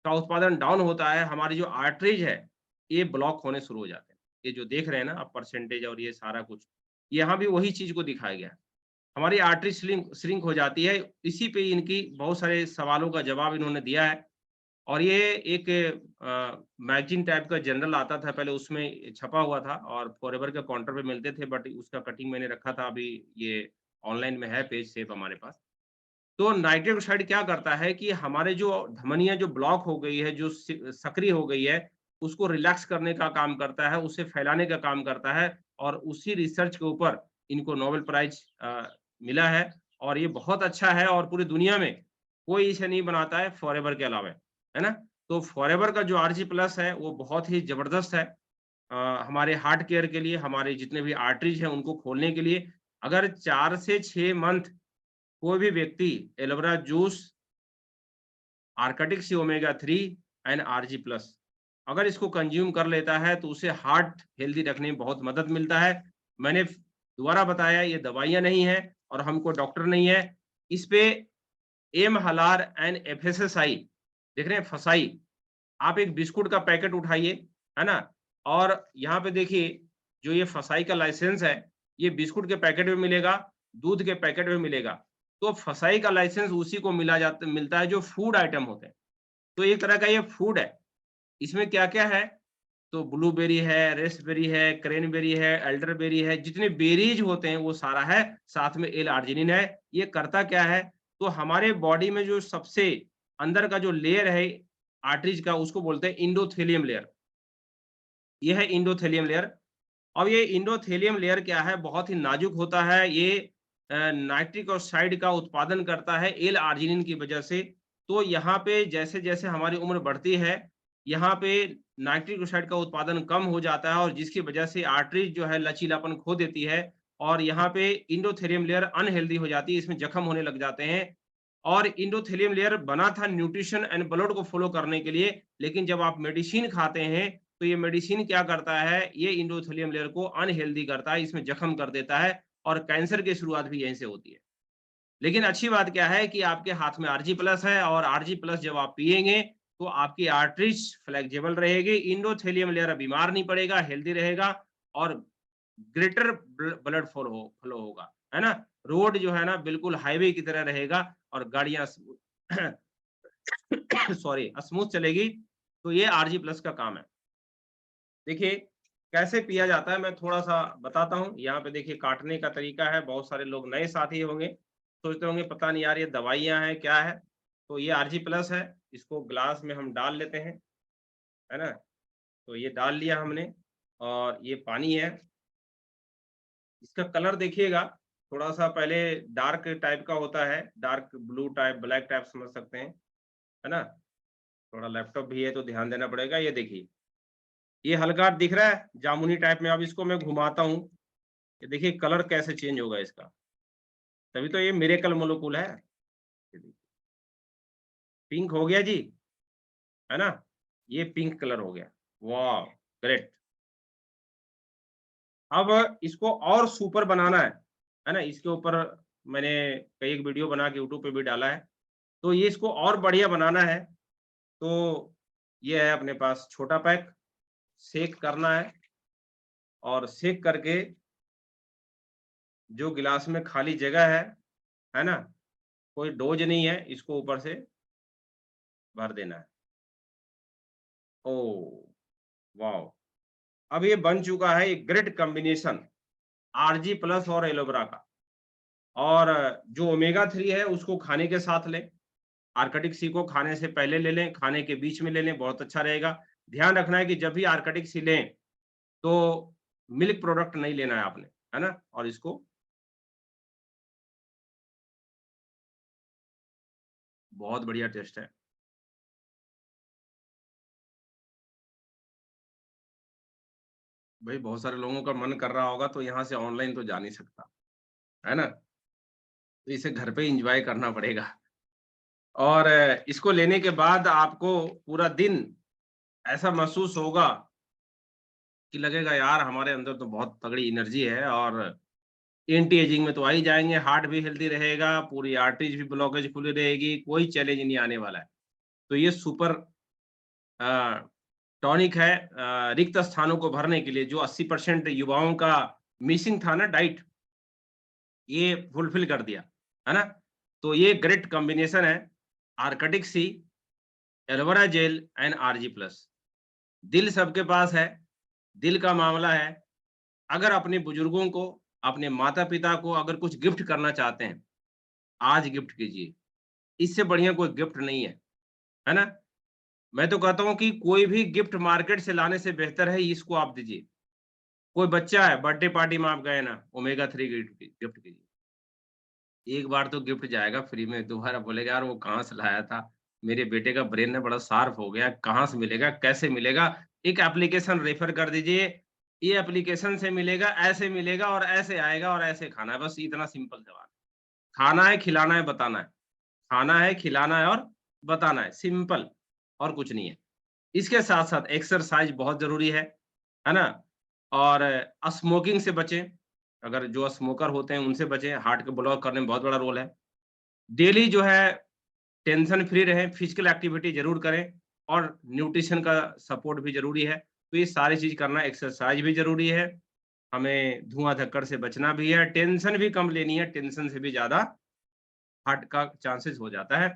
का उत्पादन डाउन होता है, हमारी जो आर्टरीज है, ये ब्लॉक होने शुरू हो जाते हैं। ये जो देख रहे हैं ना आप परसेंटेज और ये सारा कुछ, यहाँ भी वही चीज़ को दिखाया गया है। हमारी आर्टरी श्रिंक हो जाती है, इसी पे इनकी बहुत सारे सवालों का जवाब इन्होंने दिया है। और ये एक मैगज़ीन टाइप का जर्नल आता था पहले, उसमें छपा हुआ था और फॉरएवर के काउंटर पे मिलते थे, बट उसका कटिंग मैंने रखा था, अभी ये ऑनलाइन में है पेज सेव हमारे पास। तो नाइट्रिक ऑक्साइड क्या करता है कि हमारे जो धमनियाँ जो ब्लॉक हो गई है, जो सक्रिय हो गई है, उसको रिलैक्स करने का काम करता है, उसे फैलाने का काम करता है, और उसी रिसर्च के ऊपर इनको नोबेल प्राइज़ मिला है, और ये बहुत अच्छा है और पूरी दुनिया में कोई इसे नहीं बनाता है फॉरएवर के अलावा, है ना? तो फॉरएवर का जो आरजी प्लस है वो बहुत ही ज़बरदस्त है हमारे हार्ट केयर के लिए, हमारे जितने भी आर्टरीज़ हैं उनको खोलने के लिए। अगर 4 से 6 मंथ कोई भी व्यक्ति aloe vera juice, Arctic Sea omega 3 and Argi plus अगर इसको कंज्यूम कर लेता है तो उसे हार्ट हेल्दी रखने में बहुत मदद मिलता है। मैंने दोबारा बताया ये दवाइयाँ नहीं है और हमको डॉक्टर नहीं है। इस पे एम हलार एंड एफएसएसआई देख रहे हैं, फसाई, आप एक बिस्कुट का पैकेट उठाइए, है ना? और यहाँ पे देखिए जो ये फसाई का लाइसेंस है, ये बिस्कुट के पैकेट में मिलेगा, दूध के पैकेट में मिलेगा। तो फसाई का लाइसेंस उसी को मिलता है जो फूड आइटम होते हैं। तो एक तरह का ये फूड है। इसमें क्या-क्या है? तो ब्लूबेरी है, रेस्पबेरी है, क्रैनबेरी है, एल्डरबेरी है, जितने बेरीज़ होते हैं वो सारा है, साथ में एल-आर्जिनिन है। ये करता क्या है? तो हमारे बॉडी में जो सबसे अंदर का जो लेयर है आर्टरीज़ का, उसको बोलते हैं एंडोथेलियम लेयर। ये है एंडोथेलियम लेयर। अब ये एंडोथेलियम लेयर क्या है? बहुत ही नाजुक होता है। ये नाइट्रिक ऑक्साइड का उत्पादन करता है एल-आर्जिनिन की वजह से। तो यहाँ पे जैसे-जैसे हमारी उम्र बढ़ती है, यहाँ पे नाइट्रिक ऑक्साइड का उत्पादन कम हो जाता है और जिसकी वजह से आर्टरीज जो है लचीलापन खो देती है और यहाँ पे एंडोथेलियम लेयर अनहेल्दी हो जाती है, इसमें जख्म होने लग जाते हैं। और एंडोथेलियम लेयर बना था न्यूट्रिशन एंड ब्लड को फॉलो करने के लिए, लेकिन जब आप मेडिसिन खाते हैं तो ये मेडिसिन क्या करता है, ये एंडोथेलियम लेयर को अनहेल्दी करता है, इसमें जख्म कर देता है और कैंसर की शुरुआत भी यहीं से होती है। लेकिन अच्छी बात क्या है कि आपके हाथ में आरजी प्लस है और आरजी प्लस जब आप पिएंगे तो आपकी आर्टरीज फ्लेक्सिबल रहेगी, एंडोथेलियम लेयर बीमार नहीं पड़ेगा, हेल्दी रहेगा और ग्रेटर ब्लड फ्लो होगा, है ना? रोड जो है ना बिल्कुल हाईवे की तरह रहेगा और गाड़ियां सॉरी स्मूथ चलेगी। तो ये आरजी प्लस का काम है। देखिए कैसे पिया जाता है, मैं थोड़ा सा बताता हूँ। यहाँ पे देखिए काटने का तरीका है। बहुत सारे लोग नए साथी होंगे, सोचते होंगे पता नहीं यार ये दवाइयाँ हैं क्या है। तो ये आरजी प्लस है, इसको ग्लास में हम डाल लेते हैं, है ना? तो ये डाल लिया हमने और ये पानी है। इसका कलर देखिएगा, थोड़ा सा पहले डार्क टाइप का होता है, dark blue type, black type समझ सकते हैं, है ना? थोड़ा लैपटॉप भी है तो ध्यान देना पड़ेगा। ये देखिए, ये हल्का दिख रहा है जामुनी टाइप में। अब इसको मैं घुमाता हूँ, ये देखिए कलर कैसे चेंज होगा इसका, तभी तो ये मिरेकल मोलेक्यूल है। पिंक हो गया जी, है ना? ये पिंक कलर हो गया। वाह! ग्रेट। अब इसको और सुपर बनाना है ना? इसके ऊपर मैंने कई एक वीडियो बना के यूट्यूब पे भी डाला है। तो ये इसको और बढ़िया बनाना है, तो ये है अपने पास छोटा पैक, शेक करना है और शेक करके जो गिलास में खाली जगह है ना? कोई डोज़ नहीं है, इसको ऊपर से भर देना है। ओह! वॉव! अब ये बन चुका है एक ग्रेट कॉम्बिनेशन आरजी प्लस और एलोवेरा का। और जो ओमेगा 3 है उसको खाने के साथ लें, आर्कटिक सी को खाने से पहले ले लें, खाने के बीच में ले लें, बहुत अच्छा रहेगा। ध्यान रखना है कि जब भी आर्कटिक सी लें, तो मिल्क प्रोडक्ट नहीं लेना है आपने, है ना? और इसको बहुत बढ़िया टेस्ट है। भई बहुत सारे लोगों का मन कर रहा होगा तो यहाँ से ऑनलाइन तो जा नहीं सकता, है ना? तो इसे घर पे एन्जॉय करना पड़ेगा। और इसको लेने के बाद आपको पूरा दिन ऐसा महसूस होगा कि लगेगा यार हमारे अंदर तो बहुत तगड़ी एनर्जी है और एंटी एजिंग में तो आ ही जाएँगे, हार्ट भी हेल्दी रहेगा, पूरी आर्टरीज भी ब्लॉकेज खुली रहेगी, कोई चैलेंज नहीं आने वाला है। तो ये सुपर अ, टॉनिक है रिक्त स्थानों को भरने के लिए जो 80% युवाओं का मिसिंग था ना डाइट, ये फुलफिल कर दिया, है ना? तो ये ग्रेट कॉम्बिनेशन है Arctic Sea, aloe vera gel and Argi plus. दिल सबके पास है, दिल का मामला है। अगर अपने बुजुर्गों को, अपने माता-पिता को अगर कुछ गिफ्ट करना चाहते हैं, आज गिफ्ट कीजिए। इससे बढ़िया कोई गिफ्ट नहीं है ना? मैं तो कहता हूँ कि कोई भी गिफ्ट मार्केट से लाने से बेहतर है इसको आप दीजिए। कोई बच्चा है, बर्थडे पार्टी में आप गए ना, ओमेगा 3 गिफ्ट कीजिए। एक बार तो गिफ्ट जाएगा फ्री में, दोबारा बोलेगा यार वो कहाँ से लाया था? मेरे बेटे का ब्रेन ना बड़ा शार्प हो गया, कहाँ से मिलेगा? कैसे मिलेगा? एक एप्लीकेशन रेफर कर दीजिए, ये एप्लीकेशन से मिलेगा, ऐसे मिलेगा और ऐसे आएगा और ऐसे खाना है, बस इतना सिंपल सवाल। खाना है, खिलाना है, बताना है। खाना है, खिलाना है और बताना है, सिंपल और कुछ नहीं है। इसके साथ-साथ एक्सरसाइज़ बहुत ज़रूरी है ना? और स्मोकिंग से बचें, अगर जो स्मोकर होते हैं उनसे बचें, हार्ट को ब्लॉक करने में बहुत बड़ा रोल है। डेली जो है टेंशन फ्री रहें, फिजिकल एक्टिविटी ज़रूर करें और न्यूट्रिशन का सपोर्ट भी ज़रूरी है। तो ये सारी चीज़ करना एक्सरसाइज़ भी ज़रूरी है, हमें धुआँ-धक्कड़ से बचना भी है, टेंशन भी कम लेनी है, टेंशन से भी ज़्यादा हार्ट का चांसेस हो जाता है।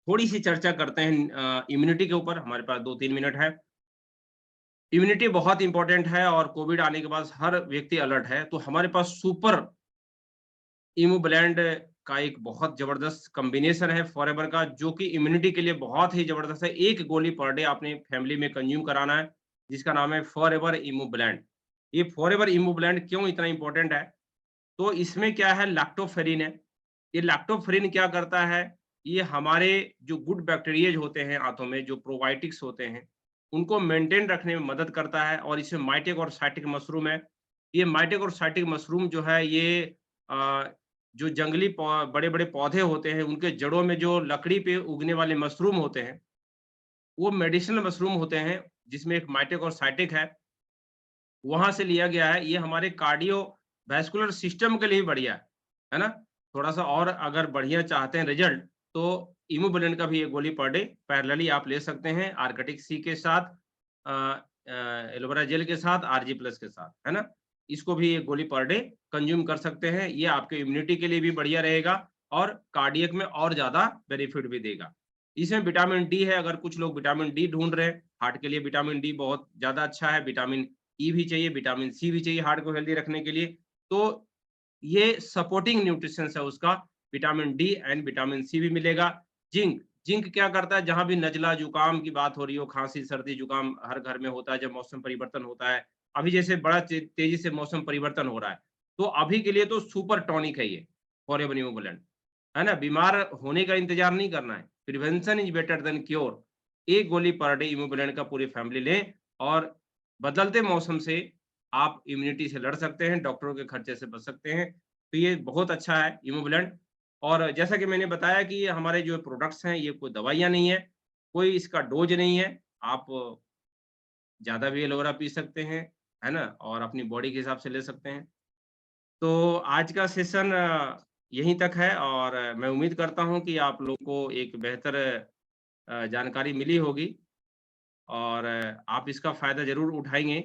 थोड़ी-सी चर्चा करते हैं इम्यूनिटी के ऊपर, हमारे पास 2-3 मिनट है। इम्यूनिटी बहुत इम्पोर्टेंट है और कोविड आने के बाद हर व्यक्ति अलर्ट है, तो हमारे पास सुपर इम्यूब्लेंड का एक बहुत ज़बरदस्त कॉम्बिनेशन है फॉरएवर का, जो कि इम्यूनिटी के लिए बहुत ही ज़बरदस्त है। 1 गोली पर डे आपने फैमिली में कंज़्यूम कराना है, जिसका नाम है फॉरएवर इम्यूब्लेंड। ये फॉरएवर इम्यूब्लेंड क्यों इतना इम्पोर्टेंट है? तो इसमें क्या है लैक्टोफेरिन है। ये लैक्टोफेरिन क्या करता है, ये हमारे जो गुड बैक्टीरियाज होते हैं आंतों में, जो प्रोबायोटिक्स होते हैं, उनको मेंटेन रखने में मदद करता है और इसमें माइटिक और साइटिक मशरूम है। ये माइटिक और साइटिक मशरूम जो है ये अ, जो जंगली बड़े-बड़े पौधे होते हैं, उनके जड़ों में जो लकड़ी पे उगने वाले मशरूम होते हैं, वो मेडिसिनल मशरूम होते हैं, जिसमें एक माइटिक और साइटिक है। वहाँ से लिया गया है, ये हमारे कार्डियोवैस्कुलर सिस्टम के लिए भी बढ़िया है ना? थोड़ा-सा और अगर बढ़िया चाहते हैं रिज़ल्ट, तो इम्यूबुलेंट का भी 1 गोली पर डे पैरेलली आप ले सकते हैं, आर्कटिक सी के साथ अ एलोवेरा जेल के साथ, आरजी प्लस के साथ, है ना? इसको भी 1 गोली पर डे कंज़्यूम कर सकते हैं, ये आपके इम्यूनिटी के लिए भी बढ़िया रहेगा और कार्डियक में और ज़्यादा बेनिफिट भी देगा। इसमें विटामिन डी है, अगर कुछ लोग विटामिन डी ढूँढ रहे हैं, हार्ट के लिए विटामिन डी बहुत ज़्यादा अच्छा है, विटामिन ई भी चाहिए, विटामिन सी भी चाहिए हार्ट को हेल्दी रखने के लिए। तो ये सपोर्टिंग न्यूट्रिशंस है उसका, vitamin D and vitamin C भी मिलेगा। जिंक, जिंक क्या करता है जहाँ भी नज़ला, जुकाम की बात हो रही हो, खाँसी, सर्दी, जुकाम हर घर में होता है जब मौसम परिवर्तन होता है। अभी जैसे बड़ा तेज़ी से मौसम परिवर्तन हो रहा है, तो अभी के लिए तो सुपर टॉनिक है ये, फॉरएवर न्यूबुलेंट, है ना? बीमार होने का इंतज़ार नहीं करना है, prevention is better than cure. 1 गोली पर डे इम्यूबुलेंट का पूरी फैमिली लें और बदलते मौसम से आप इम्यूनिटी से लड़ सकते हैं, डॉक्टरों के खर्चे से बच सकते हैं। तो ये बहुत अच्छा है इमोबिलेंट। और जैसा कि मैंने बताया कि ये हमारे जो प्रोडक्ट्स हैं, ये कोई दवाइयाँ नहीं है, कोई इसका डोज़ नहीं है। आप ज़्यादा भी एलोवेरा पी सकते हैं, है ना? और अपनी बॉडी के हिसाब से ले सकते हैं। तो आज का सेशन यहीं तक है और मैं उम्मीद करता हूँ कि आप लोग को एक बेहतर जानकारी मिली होगी और आप इसका फ़ायदा ज़रूर उठाएँगे।